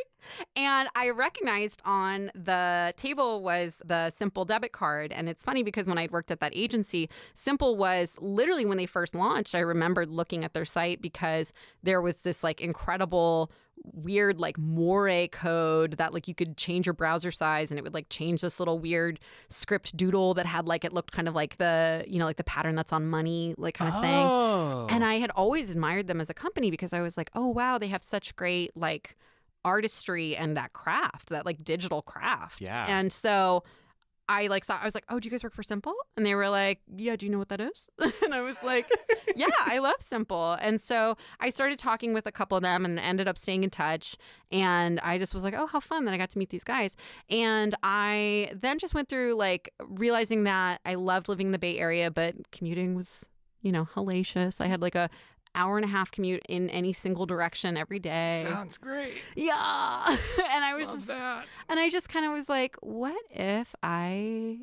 And I recognized on the table was the Simple debit card. And it's funny because when I'd worked at that agency, Simple was literally when they first launched, I remembered looking at their site because there was this like incredible weird like moire code that like you could change your browser size and it would like change this little weird script doodle that had like it looked kind of like the like the pattern that's on money like kind of thing. And I had always admired them as a company because I was like, oh wow, they have such great like artistry and that craft, that like digital craft. Yeah. And so I was like, oh, do you guys work for Simple? And they were like, yeah, do you know what that is? And I was like, yeah, I love Simple. And so I started talking with a couple of them and ended up staying in touch. And I just was like, oh, how fun that I got to meet these guys. And I then just went through like realizing that I loved living in the Bay Area, but commuting was, hellacious. I had like a hour-and-a-half commute in any single direction every day. Sounds great. Yeah. And I was and I just kind of was like, what if I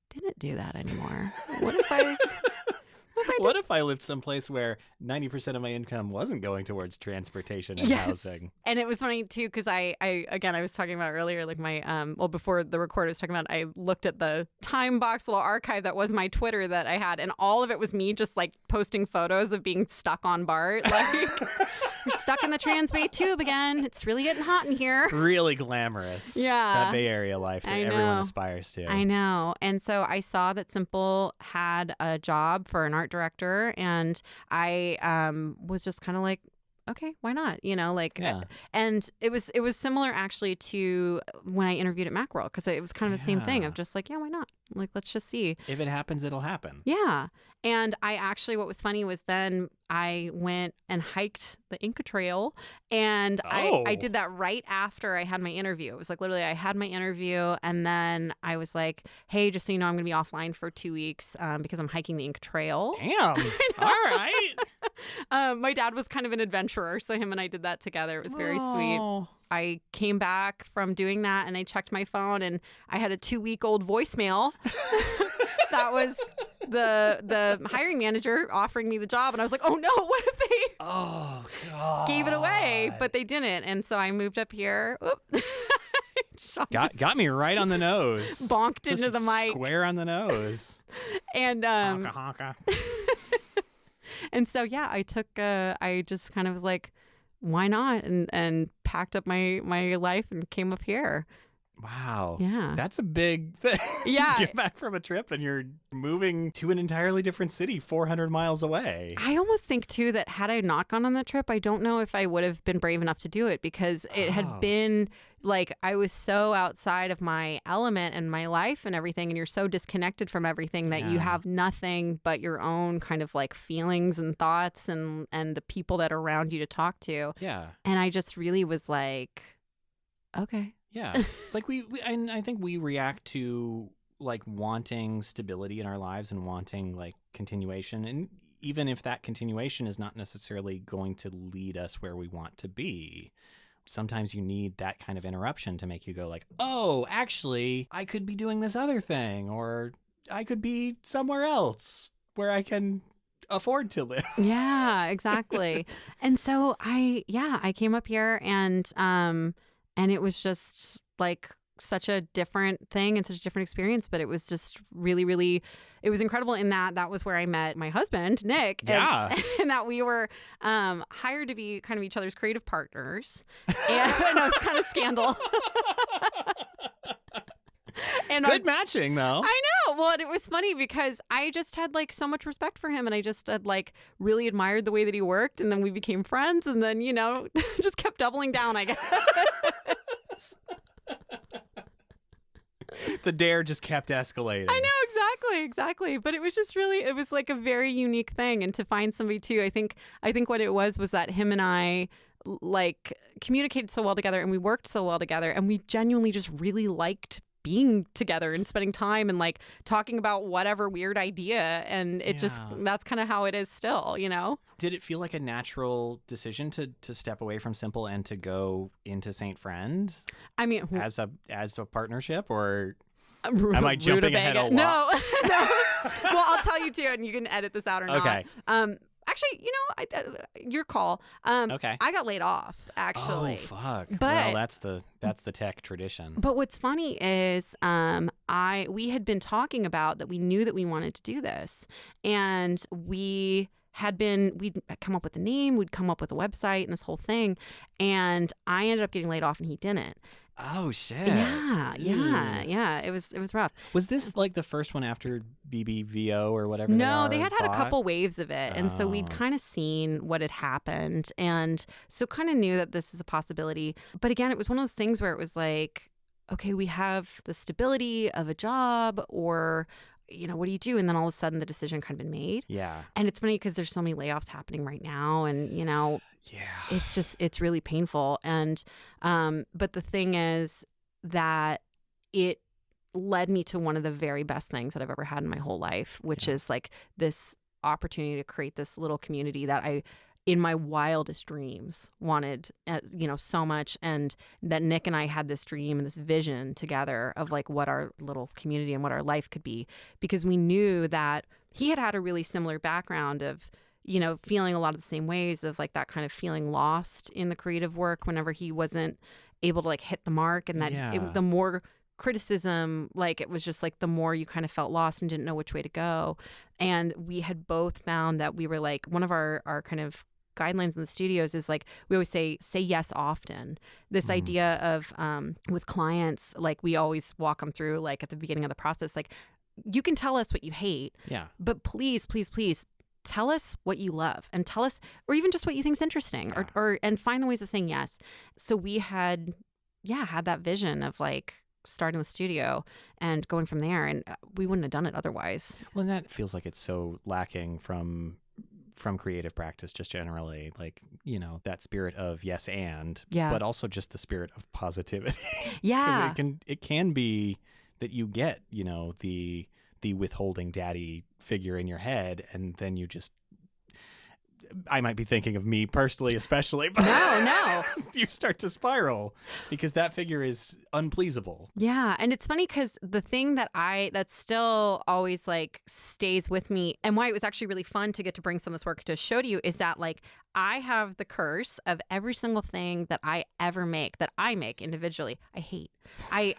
didn't do that anymore? What if I lived someplace where 90% of my income wasn't going towards transportation and housing? And it was funny too because I was talking about earlier, like my before the record, I was talking about I looked at the time box little archive that was my Twitter that I had, and all of it was me just like posting photos of being stuck on BART, like we're stuck in the Transbay Tube again. It's really getting hot in here. Really glamorous. Yeah. That Bay Area life that everyone aspires to. I know. And so I saw that Simple had a job for an art director, and I was just kind of like, okay, why not? And it was similar actually to when I interviewed at Macworld because it was kind of the same thing of just like, yeah, why not? Like, let's just see. If it happens, it'll happen. Yeah. And I actually, what was funny was then I went and hiked the Inca Trail, and I did that right after I had my interview. It was like literally I had my interview, and then I was like, hey, just so you know, I'm going to be offline for 2 weeks because I'm hiking the Inca Trail. Damn. All right. My dad was kind of an adventurer, so him and I did that together. It was very sweet. I came back from doing that and I checked my phone and I had a 2-week-old voicemail. That was the hiring manager offering me the job, and I was like, oh no, what if they gave it away? But they didn't, and so I moved up here. Got me right on the nose. Bonked into the mic. Square on the nose. And honka honka. And so, yeah, I just kind of was like, why not? And packed up my life and came up here. Wow. Yeah. That's a big thing. Yeah. You get back from a trip and you're moving to an entirely different city 400 miles away. I almost think, too, that had I not gone on that trip, I don't know if I would have been brave enough to do it, because it had been like I was so outside of my element and my life and everything, and you're so disconnected from everything that you have nothing but your own kind of like feelings and thoughts and the people that are around you to talk to. Yeah. And I just really was like, okay. Yeah. Like and I think we react to like wanting stability in our lives and wanting like continuation. And even if that continuation is not necessarily going to lead us where we want to be, sometimes you need that kind of interruption to make you go like, oh, actually, I could be doing this other thing, or I could be somewhere else where I can afford to live. Yeah, exactly. And so I came up here and it was just like such a different thing and such a different experience, but it was just really, really, it was incredible in that was where I met my husband, Nick. Yeah. And that we were hired to be kind of each other's creative partners. And I know it's kind of scandal. And Good matching, though. I know. Well, and it was funny because I just had like so much respect for him, and I just had like really admired the way that he worked, and then we became friends, and then, you know, just kept doubling down, I guess. The dare just kept escalating. I know, exactly. But it was just really, it was like a very unique thing. And to find somebody too, I think what it was that him and I like communicated so well together, and we worked so well together, and we genuinely just really liked being together and spending time and like talking about whatever weird idea. And it just, that's kind of how it is still, you know? Did it feel like a natural decision to step away from Simple and to go into St. Friends? I mean, as a partnership, or am I jumping ahead a lot? No. Well, I'll tell you too, and you can edit this out or not. Okay. Actually, you know, your call. Okay. I got laid off, actually. Oh, fuck. But, well, that's the tech tradition. But what's funny is we had been talking about that we knew that we wanted to do this. And we'd come up with a name, we'd come up with a website and this whole thing. And I ended up getting laid off and he didn't. Oh, shit. Yeah. It was rough. Was this like the first one after BBVO or whatever? No, they had a couple waves of it. And so we'd kind of seen what had happened. And so kind of knew that this is a possibility. But again, it was one of those things where it was like, okay, we have the stability of a job, or, you know, what do you do? And then all of a sudden the decision kind of been made. Yeah. And it's funny because there's so many layoffs happening right now. And, you know, it's really painful. And, but the thing is that it led me to one of the very best things that I've ever had in my whole life, which is like this opportunity to create this little community that I, in my wildest dreams, wanted, you know, so much. And that Nick and I had this dream and this vision together of like what our little community and what our life could be, because we knew that he had a really similar background of, you know, feeling a lot of the same ways, of like that kind of feeling lost in the creative work whenever he wasn't able to like hit the mark, and that the more criticism, like it was just like the more you kind of felt lost and didn't know which way to go. And we had both found that we were like, one of our kind of guidelines in the studios is like, we always say yes often. This idea of with clients, like we always walk them through, like at the beginning of the process, like, you can tell us what you hate, but please tell us what you love, and tell us, or even just what you think is interesting, or and find the ways of saying yes. So we had that vision of like starting the studio and going from there, and we wouldn't have done it otherwise. Well, and that feels like it's so lacking from creative practice just generally, like, you know, that spirit of yes and, but also just the spirit of positivity. Yeah. Because it can be that you get, you know, the withholding daddy figure in your head, and then you just, I might be thinking of me personally especially, but no. You start to spiral because that figure is unpleasable. Yeah. And it's funny because the thing that still always like stays with me, and why it was actually really fun to get to bring some of this work to show to you, is that like I have the curse of every single thing that I ever make, that I make individually, I hate. I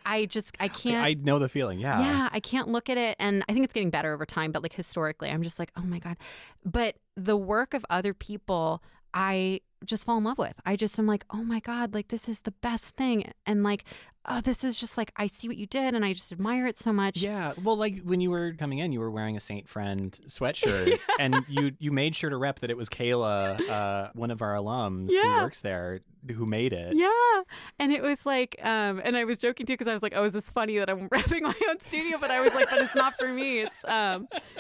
can't. I know the feeling. Yeah. Yeah, I can't look at it. And I think it's getting better over time. But like historically, I'm just like, oh my God. But the work of other people, I just fall in love with. I'm like, oh my God, like this is the best thing. And like, oh, this is just like, I see what you did and I just admire it so much. Yeah. Well, like when you were coming in, you were wearing a Saint Friend sweatshirt and you made sure to rep that it was Kayla, one of our alums who works there, who made it. Yeah. And it was like, and I was joking too, because I was like, oh, is this funny that I'm repping my own studio? But I was like, but it's not for me.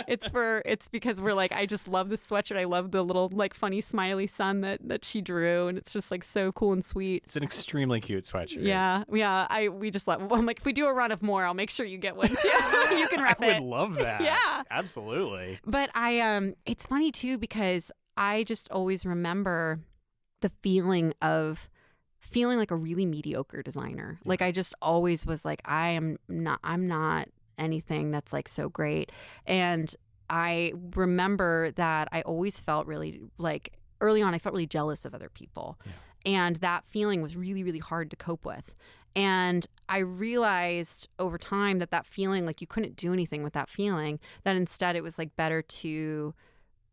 It's because we're like, I just love this sweatshirt. I love the little like funny smiley sun that she drew. And it's just like so cool and sweet. It's an extremely cute sweatshirt. Yeah. Yeah. We just love, I'm like, if we do a run of more, I'll make sure you get one too. You can rep it. I would love that. Yeah. Absolutely. But it's funny too, because I just always remember the feeling of feeling like a really mediocre designer. Like I just always was like, I'm not anything that's like so great. And I remember that I always felt really like early on, I felt really jealous of other people. Yeah. And that feeling was really, really hard to cope with. And I realized over time that feeling, like you couldn't do anything with that feeling, that instead it was like better to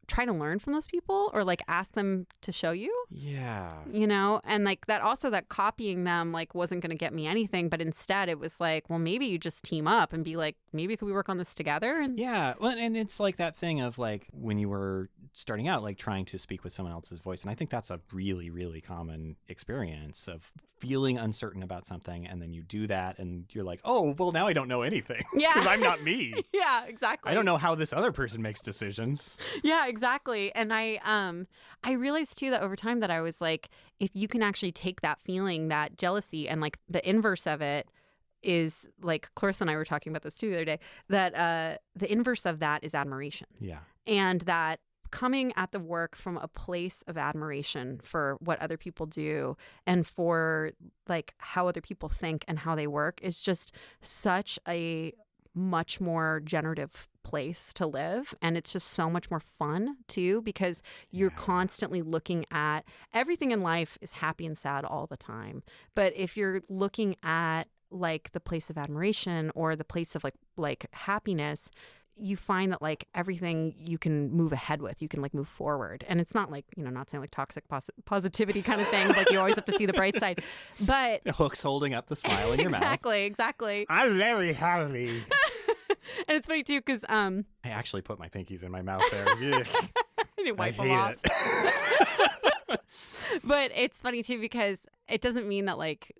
try to learn from those people or like ask them to show you. Yeah. You know, and like that also, that copying them like wasn't going to get me anything, but instead it was like, well, maybe you just team up and be like, maybe could we work on this together? And yeah. Well, and it's like that thing of like when you were starting out, like trying to speak with someone else's voice. And I think that's a really, really common experience of feeling uncertain about something. And then you do that and you're like, oh, well, now I don't know anything. Yeah. Because I'm not me. Yeah, exactly. I don't know how this other person makes decisions. Yeah, exactly. And I realized too that over time that I was like, if you can actually take that feeling, that jealousy, and like the inverse of it is like Clarissa and I were talking about this too the other day, that the inverse of that is admiration. Yeah. And that coming at the work from a place of admiration for what other people do and for like how other people think and how they work is just such a much more generative place to live. And it's just so much more fun too, because you're constantly looking at everything in life is happy and sad all the time. But if you're looking at like the place of admiration or the place of like happiness, you find that like everything you can move ahead with, you can like move forward. And it's not like, you know, not saying like toxic positivity kind of thing. Like you always have to see the bright side, but the hook's holding up the smile in your mouth. Exactly. I'm very happy. And it's funny too, because I actually put my pinkies in my mouth there. I didn't wipe them off. But it's funny too, because it doesn't mean that like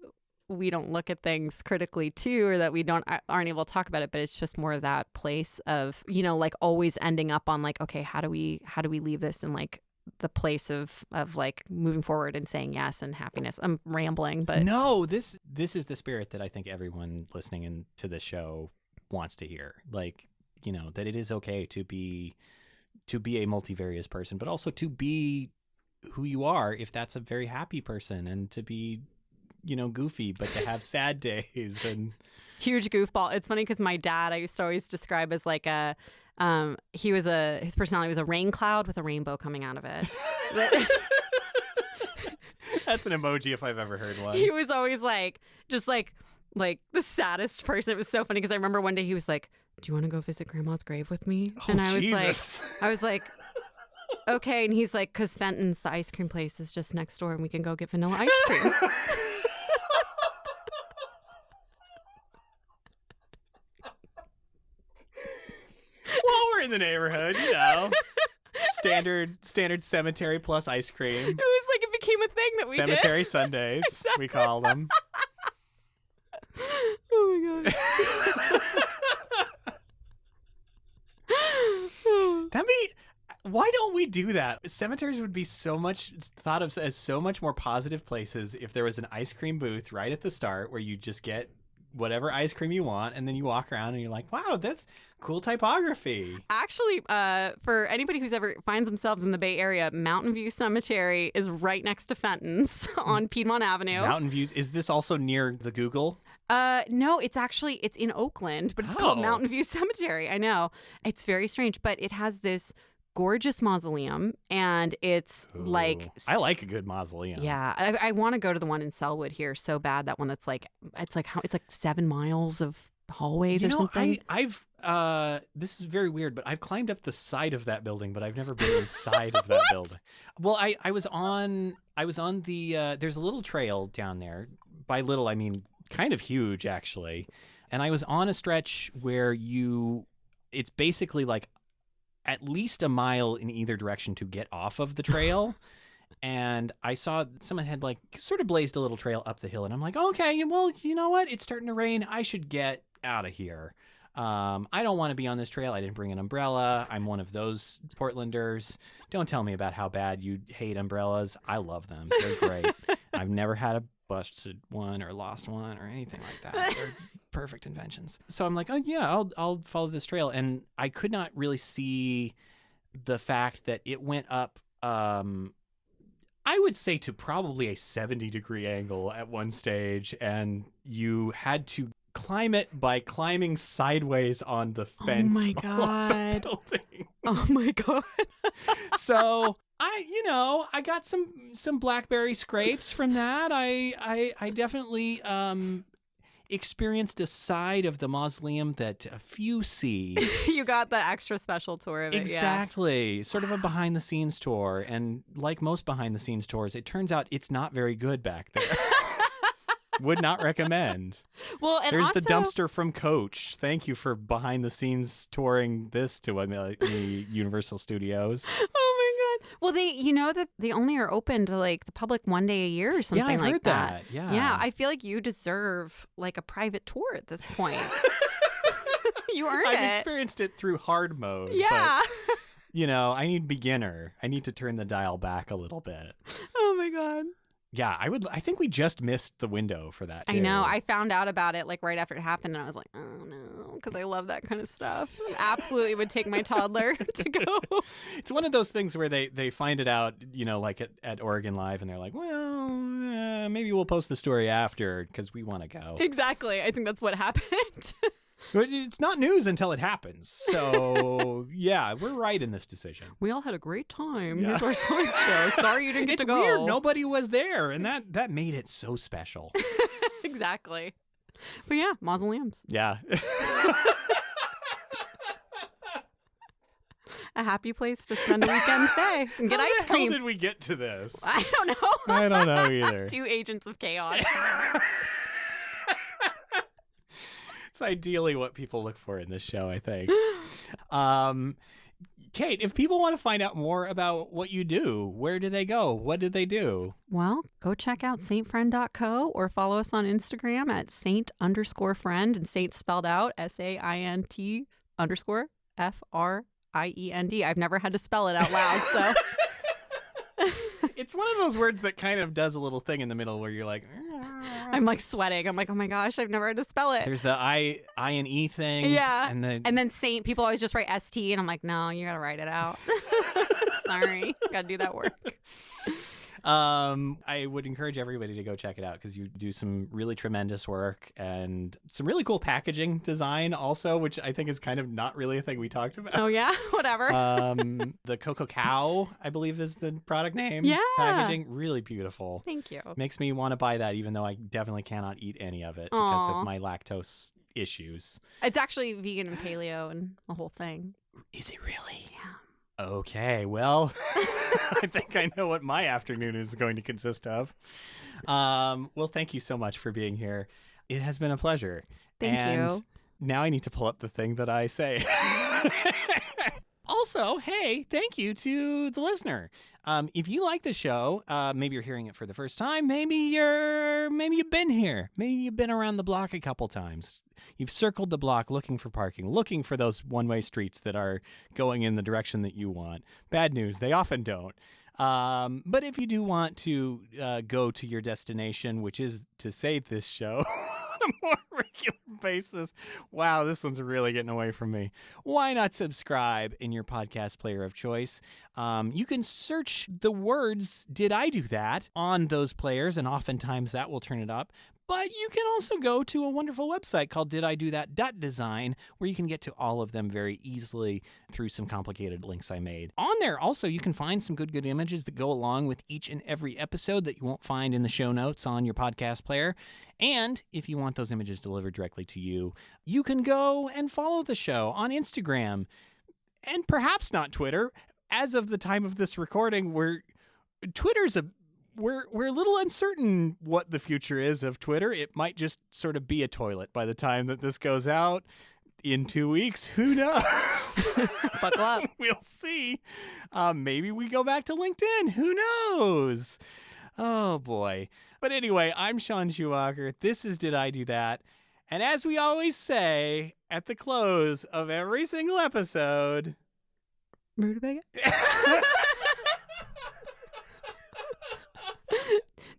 we don't look at things critically too, or that we aren't able to talk about it, but it's just more of that place of, you know, like always ending up on like, okay, how do we leave this in like the place of like moving forward and saying yes and happiness. I'm rambling, but no, this is the spirit that I think everyone listening into this show wants to hear. Like, you know, that it is okay to be a multivarious person, but also to be who you are if that's a very happy person, and to be, you know, goofy, but to have sad days. And huge goofball. It's funny because my dad, I used to always describe as like his personality was a rain cloud with a rainbow coming out of it. That's an emoji if I've ever heard one. He was always like, just like the saddest person. It was so funny because I remember one day he was like, do you want to go visit Grandma's grave with me? And I was like, okay. And he's like, because Fenton's, the ice cream place, is just next door and we can go get vanilla ice cream. Well, we're in the neighborhood, you know. Standard cemetery plus ice cream. It was like it became a thing that we Cemetery did. Sundays, exactly. We call them. Oh my god. Why don't we do that? Cemeteries would be so much thought of as so much more positive places if there was an ice cream booth right at the start where you just get whatever ice cream you want, and then you walk around and you're like, wow, that's cool typography. Actually, for anybody who's ever finds themselves in the Bay Area, Mountain View Cemetery is right next to Fenton's on Piedmont Avenue. Mountain Views. Is this also near the Google? No, it's in Oakland, but it's called Mountain View Cemetery. I know. It's very strange, but it has this gorgeous mausoleum, and it's like I like a good mausoleum. Yeah, I want to go to the one in Selwood here so bad. That one that's like it's like 7 miles of hallways or something. I've this is very weird, but I've climbed up the side of that building, but I've never been inside of that building. Well, I was on the there's a little trail down there. By little, I mean kind of huge, actually. And I was on a stretch where it's basically like at least a mile in either direction to get off of the trail. And I saw someone had like sort of blazed a little trail up the hill. And I'm like, okay, well, you know what? It's starting to rain. I should get out of here. I don't want to be on this trail. I didn't bring an umbrella. I'm one of those Portlanders. Don't tell me about how bad you hate umbrellas. I love them. They're great. I've never had a busted one or lost one or anything like that. They're perfect inventions. So I'm like, oh yeah, I'll follow this trail. And I could not really see the fact that it went up, I would say to probably a 70-degree angle at one stage, and you had to climb it by climbing sideways on the fence. Oh my God. Building. Oh my God. So I got some blackberry scrapes from that. I definitely experienced a side of the mausoleum that a few see. You got the extra special tour of it. Exactly. Sort of a behind the scenes tour. And like most behind the scenes tours, it turns out it's not very good back there. Would not recommend. Well, and there's also, the dumpster from Coach. Thank you for behind the scenes touring this to the Universal Studios. Oh my God. Well, that they only are open to like the public one day a year or something I've like heard that. Yeah. Yeah. I feel like you deserve like a private tour at this point. You earned it. I've experienced it through hard mode. Yeah. But, I need beginner. I need to turn the dial back a little bit. Oh my God. Yeah, I think we just missed the window for that, too. I know. I found out about it like right after it happened, and I was like, oh no, because I love that kind of stuff. Absolutely would take my toddler to go. It's one of those things where they find it out, like at Oregon Live, and they're like, well, maybe we'll post the story after because we want to go. Exactly. I think that's what happened. But it's not news until it happens. So, yeah, we're right in this decision. We all had a great time. Here's our slideshow. Sorry you didn't get to go. It's weird. Nobody was there, and that made it so special. Exactly. But yeah, mausoleums. Yeah. A happy place to spend a weekend day and get ice cream. How did we get to this? I don't know. I don't know either. Two agents of chaos. It's ideally what people look for in this show, I think. Kate, if people want to find out more about what you do, where do they go? What did they do? Well, go check out saintfriend.co or follow us on Instagram at saint_friend, and Saint spelled out SAINT_FRIEND. I've never had to spell it out loud, so. It's one of those words that kind of does a little thing in the middle where you're like, I'm like sweating. I'm like, oh my gosh, I've never had to spell it. There's the I and E thing. Yeah. And then Saint, people always just write ST, and I'm like, no, you got to write it out. Sorry. Got to do that work. I would encourage everybody to go check it out because you do some really tremendous work and some really cool packaging design also, which I think is kind of not really a thing we talked about. Oh, yeah? Whatever. The Cocoa Cow, I believe is the product name. Yeah. Packaging, really beautiful. Thank you. Makes me want to buy that even though I definitely cannot eat any of it because of my lactose issues. It's actually vegan and paleo and the whole thing. Is it really? Yeah. Okay, well, I think I know what my afternoon is going to consist of. Well, thank you so much for being here. It has been a pleasure. Thank you. Now I need to pull up the thing that I say. Also, hey, thank you to the listener. If you like the show, maybe you're hearing it for the first time. Maybe you've been here. Maybe you've been around the block a couple times. You've circled the block looking for parking, looking for those one-way streets that are going in the direction that you want. Bad news, they often don't. But if you do want to go to your destination, which is to say this show on a more regular basis, wow, this one's really getting away from me. Why not subscribe in your podcast player of choice? You can search the words, "Did I do that?" on those players, and oftentimes that will turn it up. But you can also go to a wonderful website called dididothat.design, where you can get to all of them very easily through some complicated links I made. On there, also, you can find some good images that go along with each and every episode that you won't find in the show notes on your podcast player. And if you want those images delivered directly to you, you can go and follow the show on Instagram, and perhaps not Twitter. As of the time of this recording, we're a little uncertain what the future is of Twitter. It might just sort of be a toilet by the time that this goes out in 2 weeks. Who knows? Buckle up. We'll see. Maybe we go back to LinkedIn. Who knows? Oh, boy. But anyway, I'm Sean Schumacher. This is Did I Do That? And as we always say at the close of every single episode... Rutabaga?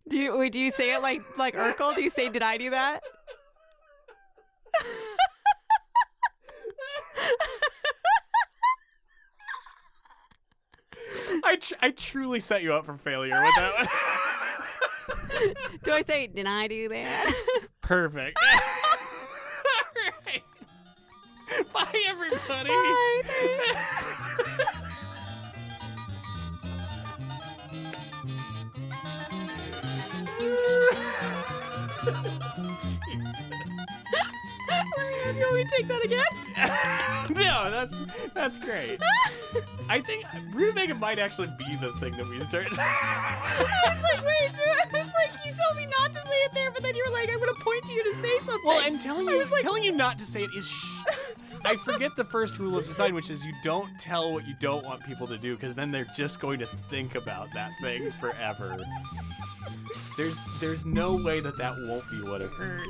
Do you say it like Urkel? Do you say, did I do that? I truly set you up for failure with that one. Do I say, did I do that? Perfect. All right. Bye, everybody. Bye. You want me to take that again? No, that's great. I think Rutabaga might actually be the thing that we start. I was like, wait, dude. I was like, you told me not to say it there, but then you were like, I'm going to point to you to say something. Well, and telling you not to say it is I forget the first rule of design, which is you don't tell what you don't want people to do, because then they're just going to think about that thing forever. There's no way that won't be what occurs.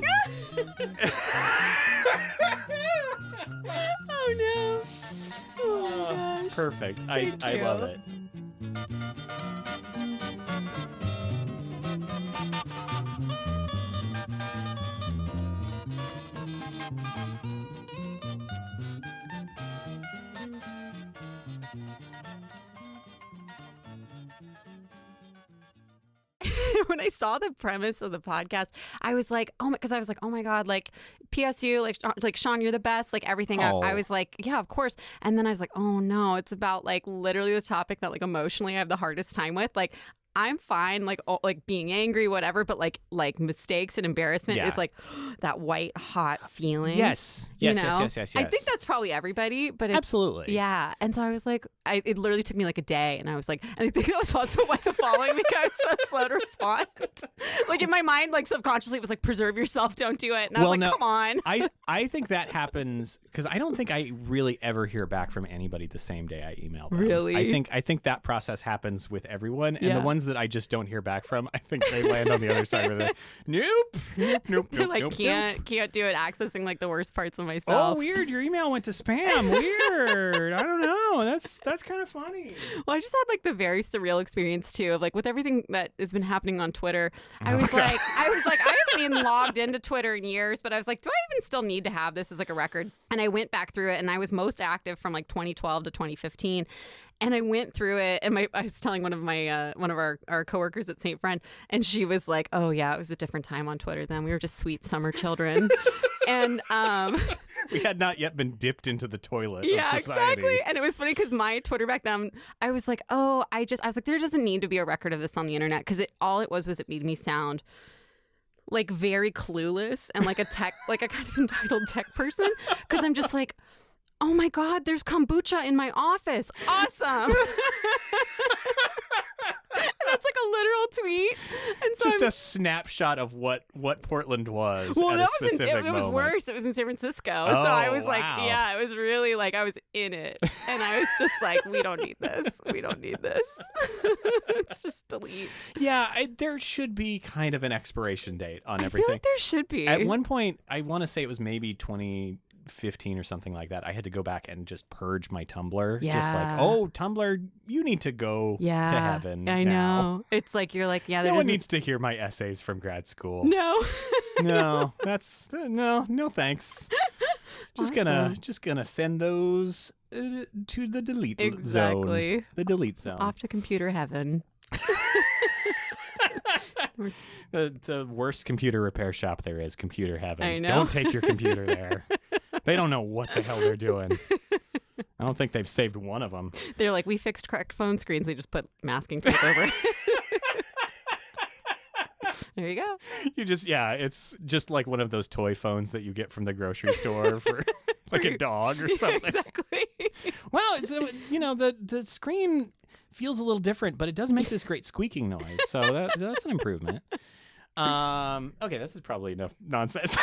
Oh no. Oh my gosh. Perfect. I love it. When I saw the premise of the podcast, I was like, oh my God, like PSU, like Sean, you're the best, like everything. Oh. I was like, yeah, of course. And then I was like, oh no, it's about like literally the topic that like emotionally I have the hardest time with. Like I'm fine, like being angry, whatever, but like mistakes and embarrassment is like that white hot feeling. Yes. Yes. I think that's probably everybody, but absolutely. Yeah. And so I was like, it literally took me like a day, and I was like, and I think that was also why the following week I was so slow to respond. Like in my mind, like subconsciously it was like, preserve yourself, don't do it. And I was like, come on. I think that happens because I don't think I really ever hear back from anybody the same day I email them. Really? I think that process happens with everyone, and the ones that I just don't hear back from, I think they land on the other side where they're nope. They're like, can't do it, accessing like the worst parts of myself. Oh, weird, your email went to spam. Weird. I don't know. That's kind of funny. Well, I just had like the very surreal experience too of like with everything that has been happening on Twitter. I was like, I haven't even logged into Twitter in years, but I was like, do I even still need to have this as like a record? And I went back through it, and I was most active from like 2012 to 2015. And I went through it, and I was telling one of our coworkers at St. Friend, and she was like, "Oh yeah, it was a different time on Twitter then. We were just sweet summer children." And we had not yet been dipped into the toilet. Yeah, of society. exactly. And it was funny because my Twitter back then, I was like, I was like, there doesn't need to be a record of this on the internet, because all it was it made me sound like very clueless and like a kind of entitled tech person, because I'm just like, oh my God, there's kombucha in my office. Awesome. And that's like a literal tweet. And so just a snapshot of what Portland was. Well, at that a specific it was moment. worse. It was in San Francisco. Oh, so I was like, wow. yeah, it was really like I was in it. And I was just like, we don't need this. We don't need this. Let's just delete. Yeah, there should be kind of an expiration date on I everything. feel like there should be. At one point, I want to say it was maybe 2015 or something like that, I had to go back and just purge my Tumblr. Yeah. Just like, oh, Tumblr, you need to go to heaven. I now. know. It's like, you're like, yeah, No one needs to hear my essays from grad school. No. No, that's no thanks. Just gonna send those to the delete zone. Exactly. The delete zone. Off to computer heaven. The worst computer repair shop there is, Computer Heaven. I know. Don't take your computer there. They don't know what the hell they're doing. I don't think they've saved one of them. They're like, we fixed cracked phone screens. They just put masking tape over it. There you go. It's just like one of those toy phones that you get from the grocery store for like a dog or something. Exactly. Well, it's the screen feels a little different, but it does make this great squeaking noise. So that's an improvement. Okay, this is probably enough nonsense.